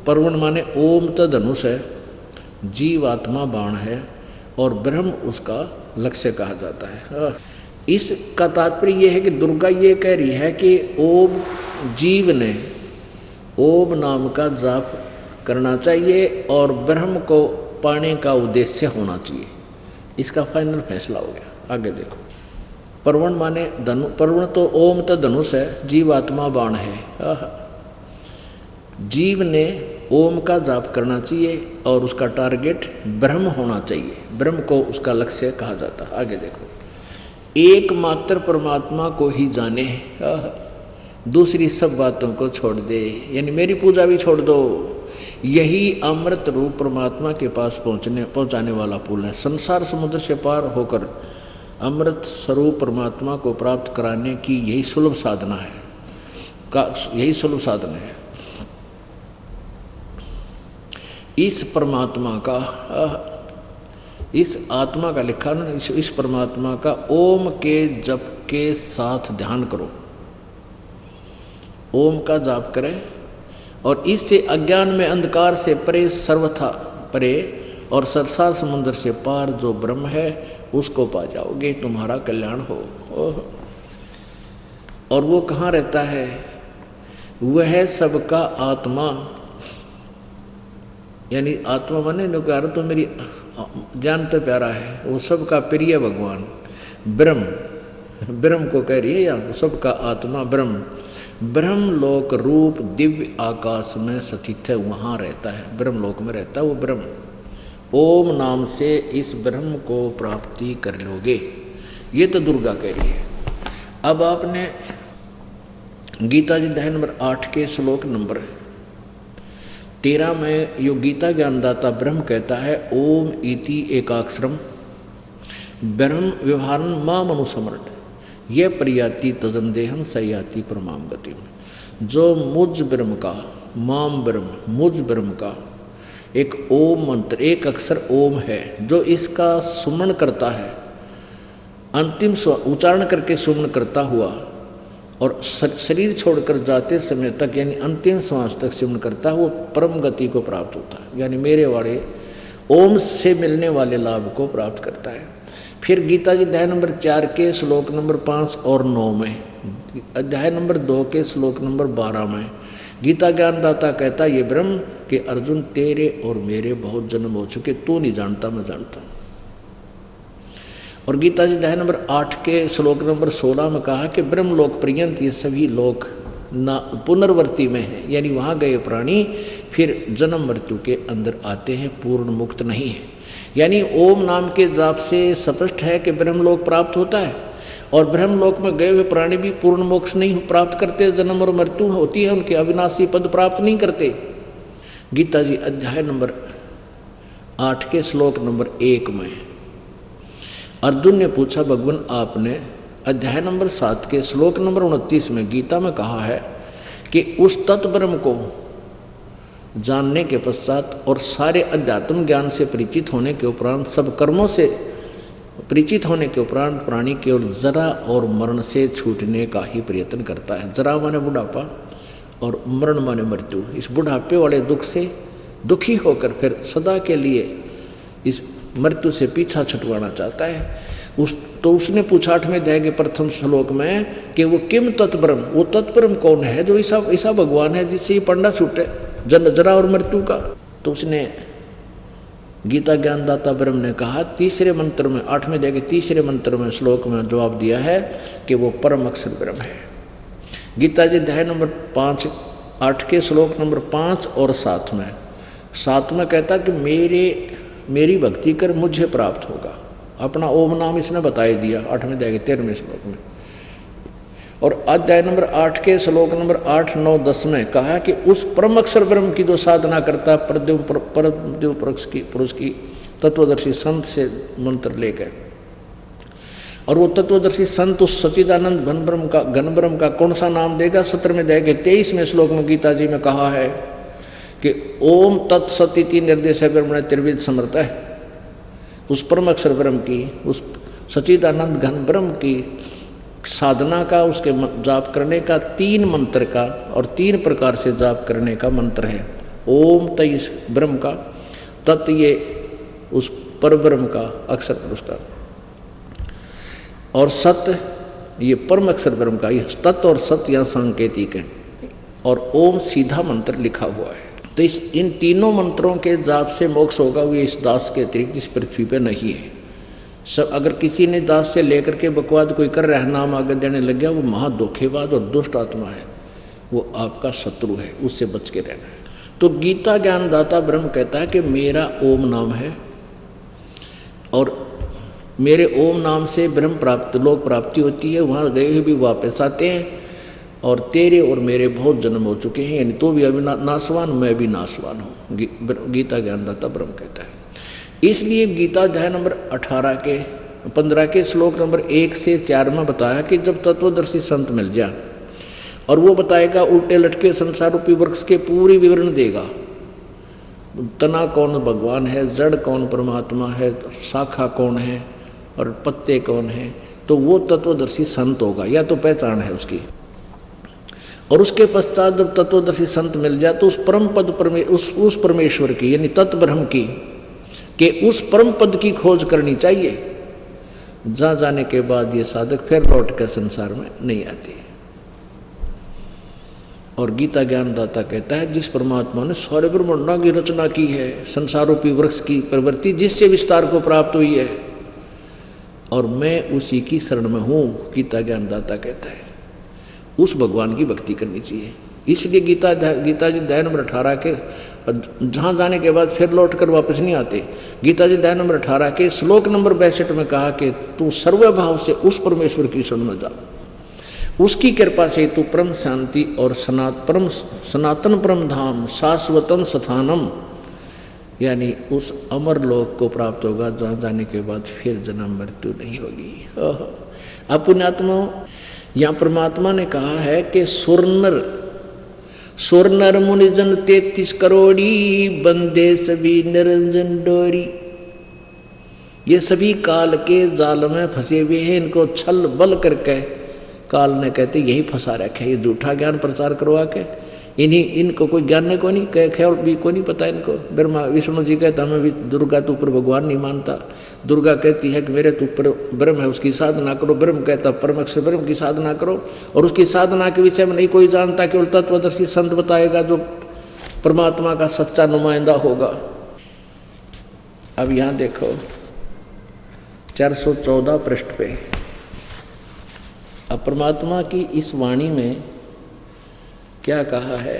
पर्वण माने ओम तो धनुष है, जीवात्मा बाण है और ब्रह्म उसका लक्ष्य कहा जाता है। इसका तात्पर्य यह है कि दुर्गा ये कह रही है कि ओम, जीव ने ओम नाम का जाप करना चाहिए और ब्रह्म को पाने का उद्देश्य होना चाहिए। इसका फाइनल फैसला हो गया। आगे देखो, पर्वण माने धनु, पर्वण तो ओम तो धनुष है, जीवात्मा बाण है। जीव ने ओम का जाप करना चाहिए और उसका टारगेट ब्रह्म होना चाहिए, ब्रह्म को उसका लक्ष्य कहा जाता है। आगे देखो, एकमात्र परमात्मा को ही जाने, दूसरी सब बातों को छोड़ दे, यानी मेरी पूजा भी छोड़ दो। यही अमृत रूप परमात्मा के पास पहुंचाने वाला पुल है। संसार समुद्र से पार होकर अमृत स्वरूप परमात्मा को प्राप्त कराने की यही सुलभ साधना है, यही सुलभ साधन है। इस परमात्मा का, इस आत्मा का लिखा ना, इस परमात्मा का ओम के जप के साथ ध्यान करो। ओम का जाप करें और इससे अज्ञान में अंधकार से परे, सर्वथा परे और सरसार समुद्र से पार जो ब्रह्म है उसको पा जाओगे, तुम्हारा कल्याण हो। और वो कहाँ रहता है? वह सबका आत्मा, यानी आत्मा बने जो कह रहा तो मेरी जान तो प्यारा है, वो सबका प्रिय भगवान ब्रह्म को कह रही है, या सबका आत्मा ब्रह्म लोक रूप दिव्य आकाश में स्थित है, वहाँ रहता है, ब्रह्म लोक में रहता है वो ब्रह्म। ओम नाम से इस ब्रह्म को प्राप्ति कर लोगे, ये तो दुर्गा कह रही है। अब आपने गीता जी अध्याय नंबर 8 के श्लोक नंबर 13 में यो गीता ज्ञानदाता ब्रह्म कहता है, ओम इति एकाक्षरम ब्रह्म व्यवहारन माम अनुसमरण यह प्रयाति तजंदेहम सयाति परमाम गति। जो मुझ ब्रह्म का, माम ब्रह्म मुझ ब्रह्म का एक ओम मंत्र, एक अक्षर ओम है, जो इसका सुमन करता है, अंतिम उच्चारण करके सुमन करता हुआ और शरीर छोड़कर जाते समय तक, यानी अंतिम श्वास तक सुमन करता है, वो परम गति को प्राप्त होता है, यानी मेरे वाले ओम से मिलने वाले लाभ को प्राप्त करता है। फिर गीता जी अध्याय नंबर 4 के श्लोक नंबर 5 और 9 में, अध्याय नंबर 2 के श्लोक नंबर 12 में गीता ज्ञानदाता कहता है, ये ब्रह्म कि अर्जुन तेरे और मेरे बहुत जन्म हो चुके, तू नहीं जानता मैं जानता हूँ। और गीता जी अध्याय नंबर 8 के श्लोक नंबर 16 में कहा कि ब्रह्म लोक पर्यंत ये सभी लोक ना पुनर्वर्ती में है, यानी वहाँ गए प्राणी फिर जन्म मृत्यु के अंदर आते हैं, पूर्ण मुक्त नहीं है। यानी ओम नाम के जाप से स्पष्ट है कि ब्रह्मलोक प्राप्त होता है, और ब्रह्मलोक में गए हुए प्राणी भी पूर्ण मोक्ष नहीं प्राप्त करते, जन्म और मृत्यु होती है, उनके अविनाशी पद प्राप्त नहीं करते। गीता जी अध्याय नंबर 8 के श्लोक नंबर 1 में अर्जुन ने पूछा, भगवान आपने अध्याय नंबर 7 के श्लोक नंबर 29 में गीता में कहा है कि उस तत्व ब्रह्म को जानने के पश्चात और सारे अध्यात्म ज्ञान से परिचित होने के उपरांत, सब कर्मों से परिचित होने के उपरांत प्राणी केवल जरा और मरण से छूटने का ही प्रयत्न करता है। जरा माने बुढ़ापा और मरण माने मृत्यु। इस बुढ़ापे वाले दुख से दुखी होकर फिर सदा के लिए इस मृत्यु से पीछा छुटवाना चाहता है। तो उसने पूछा 8वें अध्याय के प्रथम श्लोक में कि वो किम तत्ब्रह्म, वो तत्ब्रह्म कौन है जो ऐसा भगवान है जिससे ये पंडा छूटे जरा और मृत्यु का। तो उसने गीता ज्ञानदाता ब्रह्म ने कहा तीसरे मंत्र में, 8वें अध्याय के तीसरे मंत्र में श्लोक में जवाब दिया है कि वो परम अक्षर ब्रह्म है। गीता जी अध्याय नंबर 8 के श्लोक नंबर 5 और 7 में कहता कि मेरी भक्ति कर मुझे प्राप्त होगा। अपना ओम नाम इसने बता दिया 8वें अध्याय के 13वें श्लोक में। और अध्याय नंबर 8 के श्लोक नंबर 8, 9, 10 में कहा कि उस परम अक्षर ब्रह्म की जो साधना करता परदेव पुरुष की तत्वदर्शी संत से मंत्र लेकर, और वो तत्वदर्शी संत उस सच्चिदानंद घन ब्रह्म का कौन सा नाम देगा? 17वें अध्याय के 23वें श्लोक में गीता जी में कहा है कि ओम तत्सत इति निर्देश ब्रह्मण त्रिविध समर्थ है। उस परम अक्षर ब्रह्म की, उस सच्चिदानंद घन ब्रह्म की साधना का, उसके जाप करने का 3 मंत्र का और 3 प्रकार से जाप करने का मंत्र है। ओम तय ब्रह्म का, तत् ये उस पर ब्रह्म का अक्षर पुरुष का, और सत्य ये परम अक्षर ब्रह्म का। ये तत् और सत्य यहाँ सांकेतिक है, और ओम सीधा मंत्र लिखा हुआ है। तो इन तीनों मंत्रों के जाप से मोक्ष होगा, वो इस दास के अतिरिक्त इस पृथ्वी पर नहीं है। सब अगर किसी ने दास से लेकर के बकवाद कोई कर रहा है, नाम आगे देने लग गया, वो महा धोखेबाज और दुष्ट आत्मा है, वो आपका शत्रु है, उससे बच के रहना है। तो गीता ज्ञानदाता ब्रह्म कहता है कि मेरा ओम नाम है, और मेरे ओम नाम से ब्रह्म प्राप्त लोक प्राप्ति होती है, वहाँ गए हुए भी वापस आते हैं, और तेरे और मेरे बहुत जन्म हो चुके हैं, यानी तो भी अभी नाशवान, मैं भी नाशवान हूँ, गीता ज्ञानदाता ब्रह्म कहता है। इसलिए गीता अध्याय नंबर 15 के श्लोक नंबर 1 से 4 में बताया कि जब तत्वदर्शी संत मिल जाए और वो बताएगा उल्टे लटके संसार रूपी वृक्ष के पूरी विवरण देगा, तना कौन भगवान है, जड़ कौन परमात्मा है, शाखा कौन है और पत्ते कौन है, तो वो तत्वदर्शी संत होगा, या तो पहचान है उसकी। और उसके पश्चात जब तत्वदर्शी संत मिल जाए तो उस परम पद उस परमेश्वर की, यानी तत्ब्रह्म की कि उस परम पद की खोज करनी चाहिए। जहाँ जाने के बाद ये साधक फिर लौट कर संसार में नहीं आते। और गीता ज्ञानदाता कहता है जिस परमात्मा ने सारे ब्रह्मांडों की रचना की है, संसार रूपी वृक्ष की प्रवृत्ति जिससे विस्तार को प्राप्त हुई है, और मैं उसी की शरण में हूँ, गीता ज्ञानदाता कहता है, उस भगवान की भक्ति करनी चाहिए। इसलिए गीता जी अध्याय नंबर 18 के जहाँ जाने के बाद फिर लौट कर वापस नहीं आते। गीता जी अध्याय नंबर 18 के श्लोक नंबर 62 में कहा कि तू सर्वभाव से उस परमेश्वर की शरण में जा, उसकी कृपा से तू परम शांति और सनातन परम धाम शाश्वतम स्थानम, यानी उस अमर लोक को प्राप्त होगा जहाँ जाने के बाद फिर जन्म मृत्यु नहीं होगी। अब पुण्यात्मा, यहाँ परमात्मा ने कहा है कि सुरनर मुनिजन 33 करोड़ी बंदे सभी निरंजन डोरी। ये सभी काल के जाल में फंसे हुए हैं, इनको छल बल करके काल ने कहते यही फंसा रखे है। ये झूठा ज्ञान प्रचार करवा के इनको कोई ज्ञान को नहीं कह ख्याल भी को नहीं पता इनको। ब्रह्मा विष्णु जी कहता हमें भी दुर्गा तो ऊपर भगवान नहीं मानता। दुर्गा कहती है कि मेरे तो ऊपर ब्रह्म है, उसकी साधना करो। ब्रह्म कहता परमेश्वर ब्रह्म की साधना करो, और उसकी साधना के विषय में नहीं कोई जानता, केवल तत्वदर्शी संत बताएगा जो परमात्मा का सच्चा नुमाइंदा होगा। अब यहाँ देखो 414 पृष्ठ पे अब परमात्मा की इस वाणी में क्या कहा है।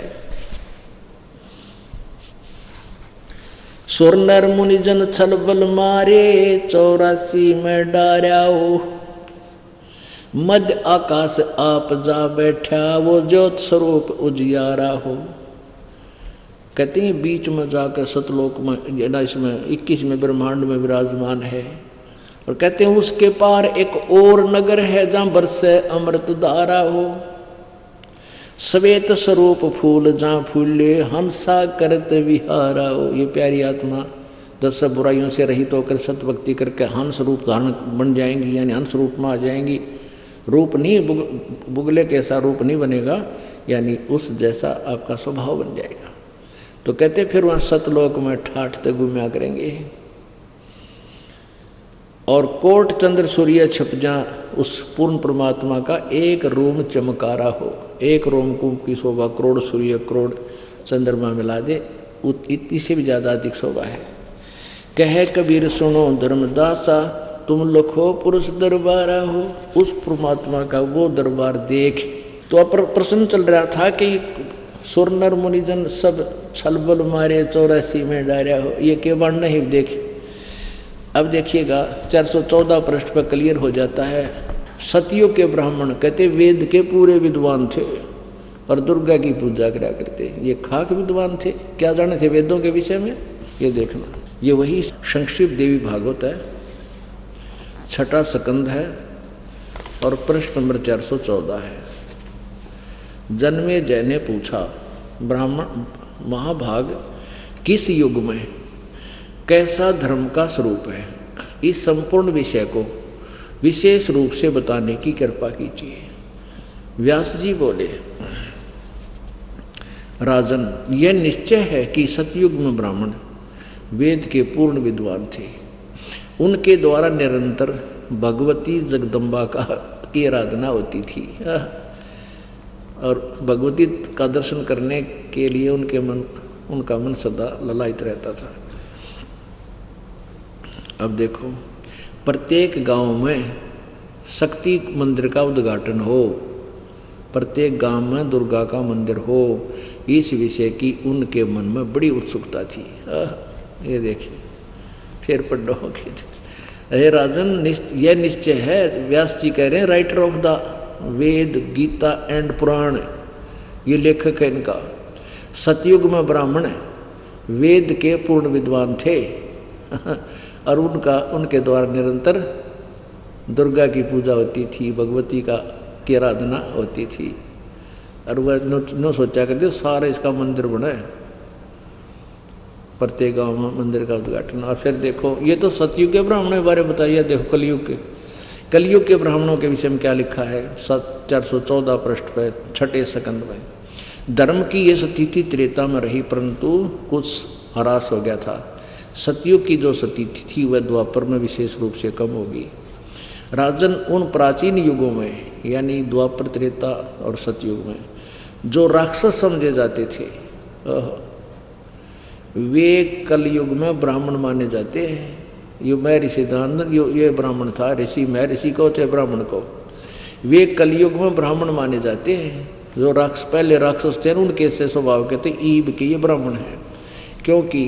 सुरनर मुनिजन छल बल मारे 84 में डार्याओ, मध्य आकाश आप जा बैठा वो ज्योत स्वरूप उजियारा हो। कहते हैं बीच में जाकर सतलोक में ना इसमें 21 में ब्रह्मांड में विराजमान है, और कहते हैं उसके पार एक और नगर है जहाँ बरसे अमृत धारा हो। श्वेत स्वरूप फूल जहाँ फूले हंसा करत विहारा हो। ये प्यारी आत्मा जब सब बुराइयों से रहित होकर सतभक्ति करके हंस रूप धारण बन जाएंगी, यानी हंस रूप में आ जाएंगी। रूप नहीं बुगले के ऐसा रूप नहीं बनेगा, यानी उस जैसा आपका स्वभाव बन जाएगा। तो कहते फिर वहाँ सतलोक में ठाठते घूमया करेंगे, और कोट चंद्र सूर्य छप जा उस पूर्ण परमात्मा का एक रोम चमकारा हो। एक रोमकूप की शोभा करोड़ सूर्य करोड़ चंद्रमा मिला दे, इतनी से भी ज़्यादा अधिक शोभा है। कहे कबीर सुनो धर्मदासा तुम लखो पुरुष दरबारा हो। उस परमात्मा का वो दरबार देख तो अब प्रश्न चल रहा था कि सुरनर मुनिजन सब छलबल मारे 84 में डारा हो, ये के बाण नहीं देख। अब देखिएगा 414 पृष्ठ पर क्लियर हो जाता है। सतियों के ब्राह्मण कहते वेद के पूरे विद्वान थे और दुर्गा की पूजा करा करते। ये खाक विद्वान थे, क्या जाने थे वेदों के विषय में। ये देखना, ये वही संक्षिप्त देवी भागवत है, 6ठा स्कंद है और पृष्ठ नंबर 414 है। जन्मे जय ने पूछा, ब्राह्मण महाभाग किस युग में कैसा धर्म का स्वरूप है, इस संपूर्ण विषय को विशेष रूप से बताने की कृपा कीजिए। व्यास जी बोले, राजन यह निश्चय है कि सतयुग में ब्राह्मण वेद के पूर्ण विद्वान थे। उनके द्वारा निरंतर भगवती जगदम्बा की आराधना होती थी, और भगवती का दर्शन करने के लिए उनका मन सदा ललायित रहता था। अब देखो, प्रत्येक गांव में शक्ति मंदिर का उद्घाटन हो, प्रत्येक गांव में दुर्गा का मंदिर हो, इस विषय की उनके मन में बड़ी उत्सुकता थी। ये देखिए फिर पढ़ोगे, अरे राजन यह निश्चय है, व्यास जी कह रहे हैं, writer of the Veda Gita and Purana, ये लेखक है इनका। सतयुग में ब्राह्मण वेद के पूर्ण विद्वान थे और उनके द्वारा निरंतर दुर्गा की पूजा होती थी, भगवती की आराधना होती थी। और वह न सोचा करते सारा इसका मंदिर बना है, प्रत्येक गाँव में मंदिर का उद्घाटन। और फिर देखो, ये तो सतयुग के ब्राह्मणों के बारे में बताइए। देखो कलयुग के ब्राह्मणों के विषय में क्या लिखा है 414 पृष्ठ पर 6ठे स्कंद में। धर्म की ये स्थिति त्रेता में रही, परंतु कुछ ह्रास हो गया था। सतयुग की जो सती थी वह द्वापर में विशेष रूप से कम होगी। राजन, उन प्राचीन युगों में यानी द्वापर, त्रेता और सतयुग में जो राक्षस समझे जाते थे वे कलयुग में ब्राह्मण माने जाते हैं। यो मैं ऋषि दानव, ये ब्राह्मण था, ऋषि मैं ऋषि को चाहे ब्राह्मण को, वे कलयुग में ब्राह्मण माने जाते हैं। जो पहले राक्षस थे उनके से स्वभाव के थे ईब के ये ब्राह्मण हैं, क्योंकि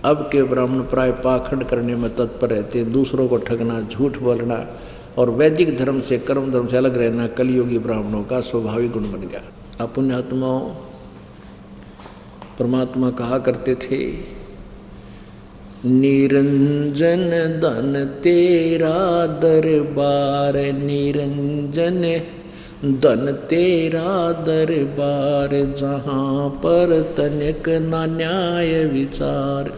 अब के ब्राह्मण प्राय पाखंड करने में तत्पर रहते हैं, दूसरों को ठगना, झूठ बोलना और वैदिक धर्म से, कर्म धर्म से अलग रहना कलयुगी ब्राह्मणों का स्वाभाविक गुण बन गया। अपने आत्माओं, परमात्मा कहा करते थे, निरंजन धन तेरा दरबार, निरंजन धन तेरा दरबार, जहाँ पर तनिक ना न्याय विचार।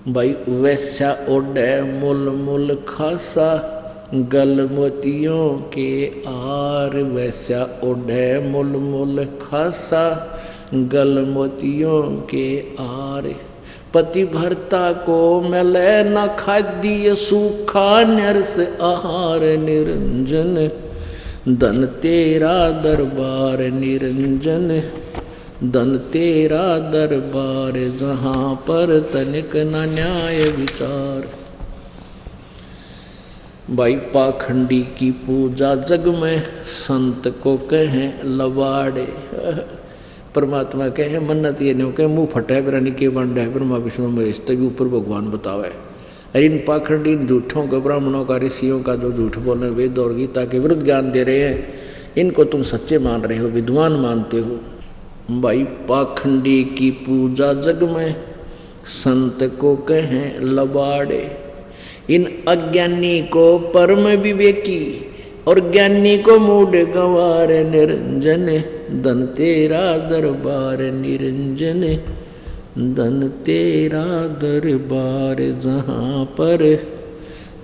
भाई वैसा ओढ़े मुल मुल खासा, गल मोतियों के आर, वैसा ओढ़े मुल मुल खासा, गल मोतियों के आर। पतिभर्ता को मिले न खाद्य सूखा नरस आहार, निरंजन धन तेरा दरबार, निरंजन धन तेरा दरबार, जहाँ पर तनिक न न्याय विचार। भाई पाखंडी की पूजा जग में, संत को कहें लबाड़े। परमात्मा कहे मन्नत ये नहीं कहे मुँह फटा है बिरानी के बंड है ब्रह्मा विष्णु महेश, तभी ऊपर भगवान बतावे। अरे इन पाखंडी झूठों का, ब्राह्मणों का, ऋषियों का जो झूठ बोल रहे, वेद और गीता के विरुद्ध ज्ञान दे रहे हैं, इनको तुम सच्चे मान रहे हो, विद्वान मानते हो। भाई पाखंडी की पूजा जग में, संत को कहें लबाड़े। इन अज्ञानी को परम विवेकी और ज्ञानी को मूढ़ गंवार, निरंजन धन तेरा दरबार, निरंजन धन तेरा दरबार, जहाँ पर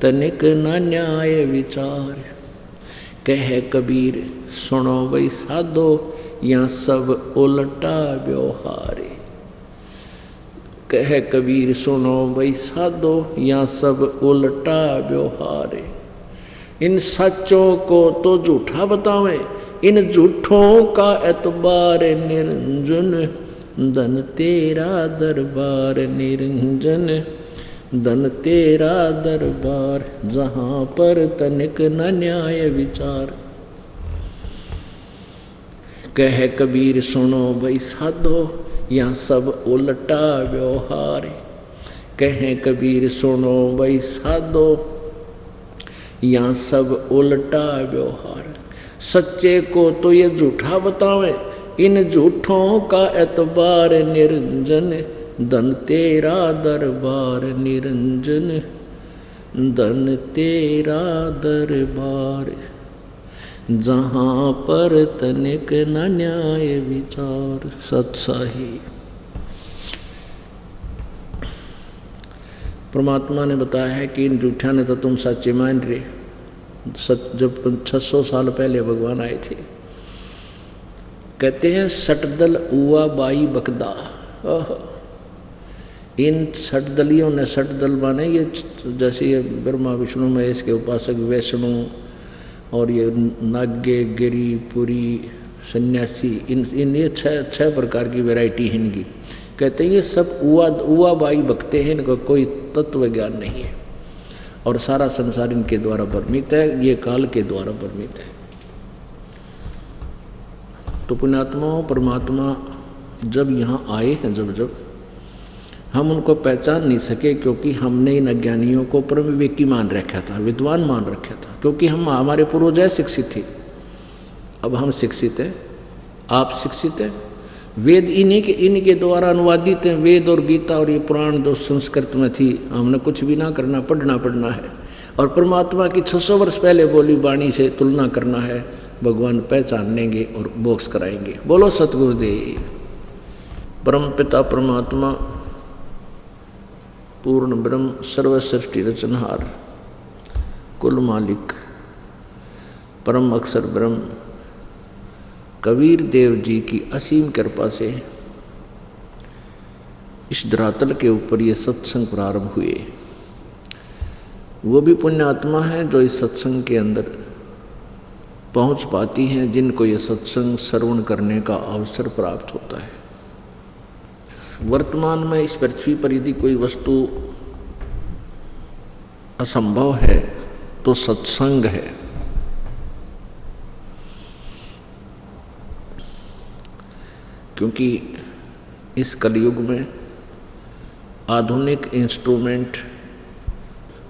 तनिक न न्याय विचार। कहे कबीर सुनो भाई साधो, यहाँ सब उल्टा व्यवहार। कहे कबीर सुनो भाई साधो, यहाँ सब उल्टा व्यवहार। इन सच्चों को तो झूठा बतावें, इन झूठों का एतबार, निरंजन धन तेरा दरबार, निरंजन धन तेरा दरबार, जहाँ पर तनिक न न्याय विचार। कहे कबीर सुनो भाई साधो, यहाँ सब उल्टा व्यवहार। कहे कबीर सुनो भाई साधो, यहाँ सब उल्टा व्यवहार। सच्चे को तो ये झूठा बतावें, इन झूठों का एतबार, निरंजन धन तेरा दरबार, निरंजन धन तेरा दरबार, जहाँ पर तनिक न न्याय विचार। सत्साही परमात्मा ने बताया है कि इन झूठा ने तो तुम सच्चे मान रहे। जब 600 साल पहले भगवान आए थे, कहते हैं सटदल उवा बाई बकदा। इन सटदलियों ने, सटदल माने ये जैसे ये ब्रह्मा विष्णु महेश के उपासक वैष्णु और ये नागे, गिरी, पुरी, सन्यासी, इन ये छह प्रकार की वैरायटी है इनकी। कहते हैं ये सब उवा बाई बकते हैं, इनका कोई तत्व ज्ञान नहीं है और सारा संसार इनके द्वारा भ्रमित है, ये काल के द्वारा भ्रमित है। तो पुण्यात्माओं, परमात्मा जब यहाँ आए हैं, जब हम उनको पहचान नहीं सके, क्योंकि हमने इन अज्ञानियों को परम विवेकी मान रखा था, विद्वान मान रखा था, क्योंकि हम, हमारे पूर्वज शिक्षित थे। अब हम शिक्षित हैं, आप शिक्षित हैं, वेद इनके द्वारा अनुवादित हैं। वेद और गीता और ये पुराण जो संस्कृत में थी, हमने कुछ भी ना करना, पढ़ना है। और परमात्मा की 600 वर्ष पहले बोली वाणी से तुलना करना है, भगवान पहचानेंगे और मोक्ष कराएंगे। बोलो सतगुरुदेव। परम पिता परमात्मा, पूर्ण ब्रह्म, सर्व सृष्टि रचनहार, कुल मालिक, परम अक्षर ब्रह्म, कबीर देव जी की असीम कृपा से इस धरातल के ऊपर ये सत्संग प्रारंभ हुए। वो भी पुण्यात्मा है जो इस सत्संग के अंदर पहुंच पाती हैं, जिनको ये सत्संग श्रवण करने का अवसर प्राप्त होता है। वर्तमान में इस पृथ्वी पर यदि कोई वस्तु असंभव है तो सत्संग है। क्योंकि इस कलयुग में आधुनिक इंस्ट्रूमेंट,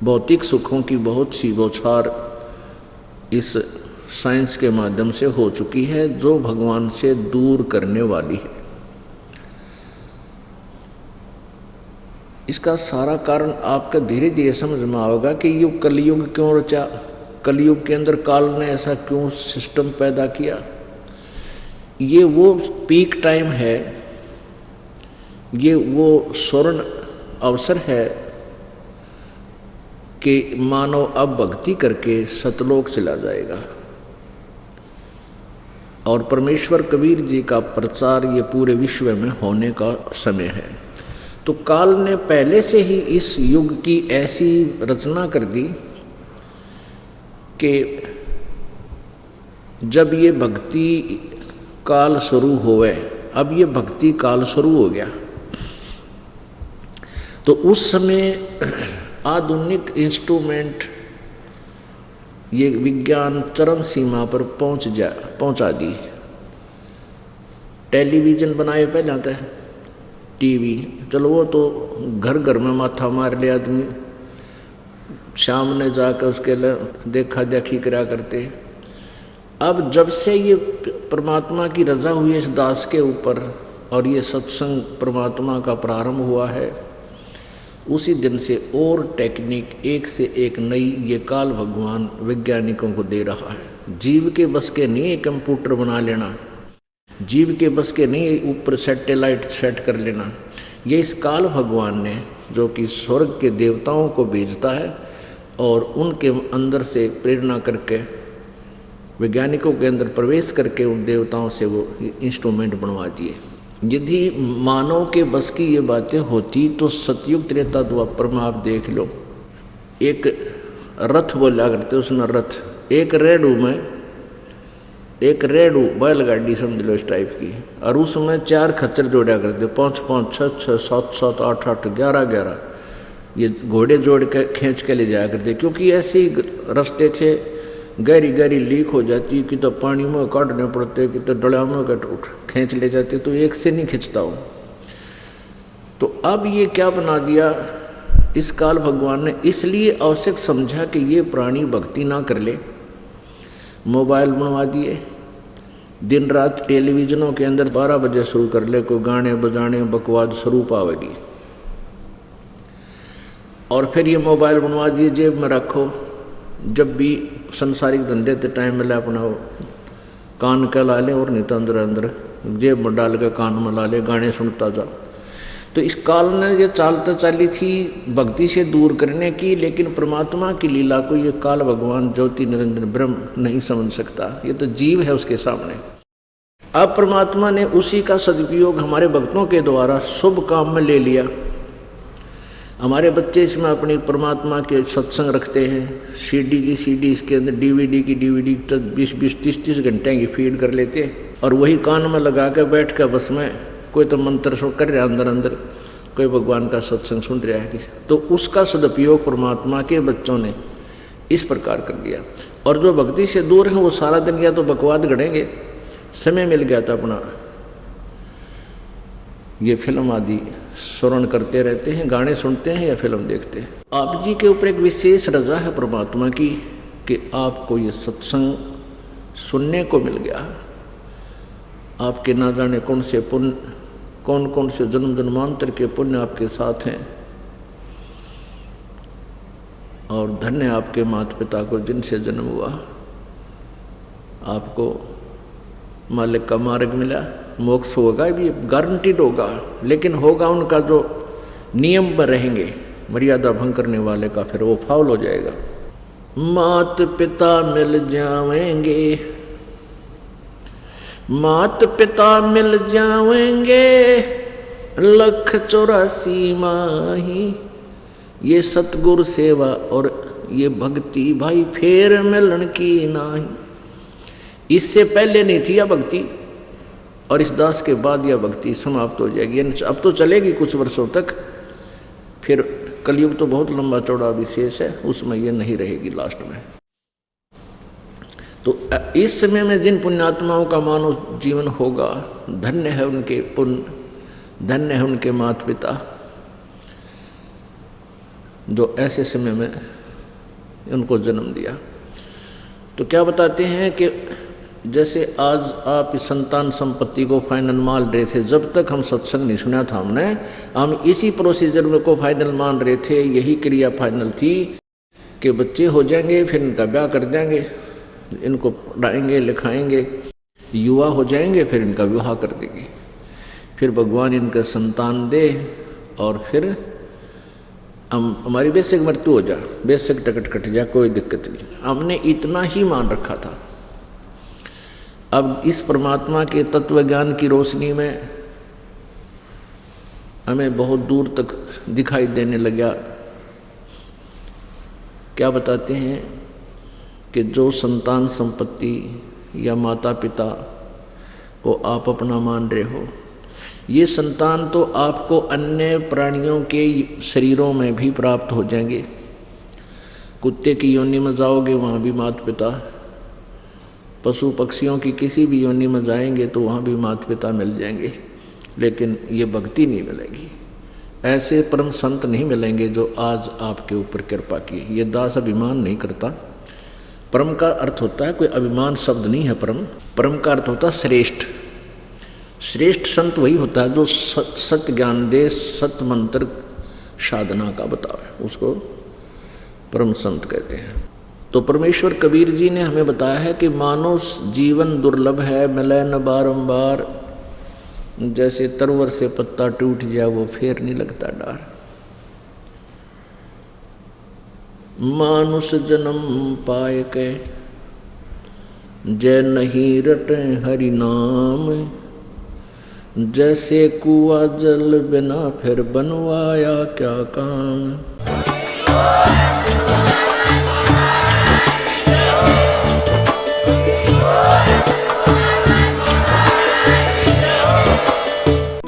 भौतिक सुखों की बहुत सी बौछार इस साइंस के माध्यम से हो चुकी है, जो भगवान से दूर करने वाली है। इसका सारा कारण आपका धीरे धीरे समझ में आएगा कि ये कलयुग क्यों रचा, कलयुग के अंदर काल ने ऐसा क्यों सिस्टम पैदा किया। ये वो पीक टाइम है, ये वो स्वर्ण अवसर है कि मानव अब भक्ति करके सतलोक चला जाएगा। और परमेश्वर कबीर जी का प्रचार ये पूरे विश्व में होने का समय है। तो काल ने पहले से ही इस युग की ऐसी रचना कर दी कि जब ये भक्ति काल शुरू होवे, अब ये भक्ति काल शुरू हो गया, तो उस समय आधुनिक इंस्ट्रूमेंट, ये विज्ञान चरम सीमा पर पहुंचा दी। टेलीविज़न बनाए पहले आता है, टीवी, चलो वो तो घर घर में माथा मार ले आदमी, सामने जाकर उसके लिए देखा देखी करा करते। अब जब से ये परमात्मा की रजा हुई है इस दास के ऊपर और ये सत्संग परमात्मा का प्रारंभ हुआ है, उसी दिन से और टेक्निक एक से एक नई ये काल भगवान वैज्ञानिकों को दे रहा है। जीव के बस के नहीं कंप्यूटर बना लेना, जीव के बस के नहीं ऊपर सैटेलाइट सेट कर लेना। ये इस काल भगवान ने, जो कि स्वर्ग के देवताओं को भेजता है और उनके अंदर से प्रेरणा करके वैज्ञानिकों के अंदर प्रवेश करके उन देवताओं से वो इंस्ट्रूमेंट बनवा दिए। यदि मानव के बस की ये बातें होती तो सतयुग त्रेता द्वापर में आप देख लो, एक रथ बोला करते, उसमें रथ, एक रेडू बैलगाड़ी समझ लो इस टाइप की, और उसमें 4 खच्चर जोड़ा करते, 5 5 6 6 7 7 8 8 11 11 ये घोड़े जोड़ के खींच के ले जाया करते। क्योंकि ऐसे ही रास्ते थे, गहरी गहरी लीक हो जाती, कि तो पानी में काटने पड़ते, कि तो डलिया में खींच ले जाते, तो एक से नहीं खींचता हो। तो अब ये क्या बना दिया इस काल भगवान ने, इसलिए आवश्यक समझा कि ये प्राणी भक्ति ना कर ले, मोबाइल बनवा दिए। दिन रात टेलीविजनों के अंदर 12 बजे शुरू कर ले, कोई गाने बजाने बकवाद स्वरूप आवेगी। और फिर ये मोबाइल बनवा दिए, जेब में रखो, जब भी संसारिक धंधे ते टाइम मिला अपना कान का ला ले, और नहीं तो अंदर अंदर जेब में डाल के कान में ला ले, गाने सुनता जा। तो इस काल ने ये चालता चाली थी भक्ति से दूर करने की, लेकिन परमात्मा की लीला को ये काल भगवान ज्योति निरंजन ब्रह्म नहीं समझ सकता, ये तो जीव है उसके सामने। अब परमात्मा ने उसी का सदुपयोग हमारे भक्तों के द्वारा शुभ काम में ले लिया। हमारे बच्चे इसमें अपनी परमात्मा के सत्संग रखते हैं, सीडी की सीडी, इसके अंदर डीवीडी की डीवीडी, तो 20-20 30-30 घंटे की फीड कर लेते हैं, और वही कान में लगा कर बैठ कर बस में कोई तो मंत्र सुन कर रहा अंदर अंदर, कोई भगवान का सत्संग सुन रहा है। तो उसका सदुपयोग परमात्मा के बच्चों ने इस प्रकार कर दिया। और जो भक्ति से दूर हैं वो सारा दिन या तो बकवाद गढ़ेंगे, समय मिल गया था अपना ये फिल्म आदि श्रवण करते रहते हैं, गाने सुनते हैं या फिल्म देखते हैं। आप जी के ऊपर एक विशेष रजा है परमात्मा की कि आपको ये सत्संग सुनने को मिल गया। आपके ना जाने कौन से पुण्य, कौन कौन से जन्म जन्मांतर के पुण्य आपके साथ हैं, और धन्य आपके माता पिता को जिनसे जन्म हुआ। आपको मालिक का मार्ग मिला, मोक्ष होगा भी गारंटीड होगा, लेकिन होगा उनका जो नियम में रहेंगे, मर्यादा भंग करने वाले का फिर वो फाउल हो जाएगा। मात पिता मिल जाएंगे, मात पिता मिल जाएंगे, लख 84 माही, ये सतगुरु सेवा और ये भक्ति भाई फेर मिलन की नाही। इससे पहले नहीं थी यह भक्ति और इस दास के बाद यह भक्ति समाप्त हो जाएगी। अब तो चलेगी कुछ वर्षों तक, फिर कलयुग तो बहुत लंबा चौड़ा विशेष है, उसमें ये नहीं रहेगी लास्ट में। तो इस समय में जिन पुण्यात्माओं का मानव जीवन होगा, धन्य है उनके पुण्य, धन्य है उनके माता पिता जो ऐसे समय में उनको जन्म दिया। तो क्या बताते हैं कि जैसे आज आप इस संतान संपत्ति को फाइनल मान रहे थे, जब तक हम सत्संग नहीं सुना था हम इसी प्रोसीजर में को फाइनल मान रहे थे। यही क्रिया फाइनल थी कि बच्चे हो जाएंगे, फिर इनका ब्याह कर देंगे, इनको पढ़ाएंगे लिखाएंगे, युवा हो जाएंगे, फिर इनका विवाह कर देंगे, फिर भगवान इनका संतान दे और फिर हमारी बेशक मृत्यु हो जा, बेशक टिकट कट जा, कोई दिक्कत नहीं। हमने इतना ही मान रखा था। अब इस परमात्मा के तत्व ज्ञान की रोशनी में हमें बहुत दूर तक दिखाई देने लगा। क्या बताते हैं कि जो संतान संपत्ति या माता पिता को आप अपना मान रहे हो, ये संतान तो आपको अन्य प्राणियों के शरीरों में भी प्राप्त हो जाएंगे। कुत्ते की योनि में जाओगे वहाँ भी माता पिता, पशु पक्षियों की किसी भी योनि में जाएंगे तो वहाँ भी माता पिता मिल जाएंगे, लेकिन ये भक्ति नहीं मिलेगी। ऐसे परम संत नहीं मिलेंगे जो आज आपके ऊपर कृपा की। ये दास अभिमान नहीं करता। परम का अर्थ होता है, कोई अभिमान शब्द नहीं है परम। परम का अर्थ होता है श्रेष्ठ। श्रेष्ठ संत वही होता है जो सत्य ज्ञान दे, सत्य मंत्र साधना का बतावे, उसको परम संत कहते हैं। तो परमेश्वर कबीर जी ने हमें बताया है कि मानव जीवन दुर्लभ है, मिले न बारंबार, जैसे तरवर से पत्ता टूट जाए वो फेर नहीं लगता डार। मानुष जन्म पाए के जय नहीं रटे हरि नाम, जैसे कुआ जल बिना फिर बनवाया क्या काम।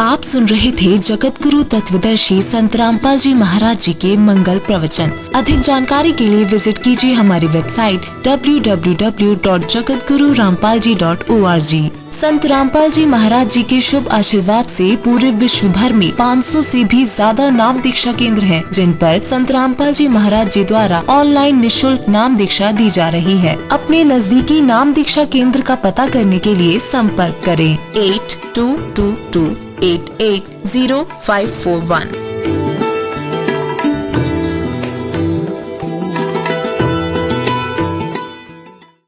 आप सुन रहे थे जगत गुरु तत्वदर्शी संत रामपाल जी महाराज जी के मंगल प्रवचन। अधिक जानकारी के लिए विजिट कीजिए हमारी वेबसाइट www.jagatgururampalji.org। संत रामपाल जी महाराज जी के शुभ आशीर्वाद से पूरे विश्व भर में 500 से भी ज्यादा नाम दीक्षा केंद्र हैं, जिन पर संत रामपाल जी महाराज जी द्वारा ऑनलाइन निशुल्क नाम दीक्षा दी जा रही है। अपने नजदीकी नाम दीक्षा केंद्र का पता करने के लिए संपर्क करें 8222880541।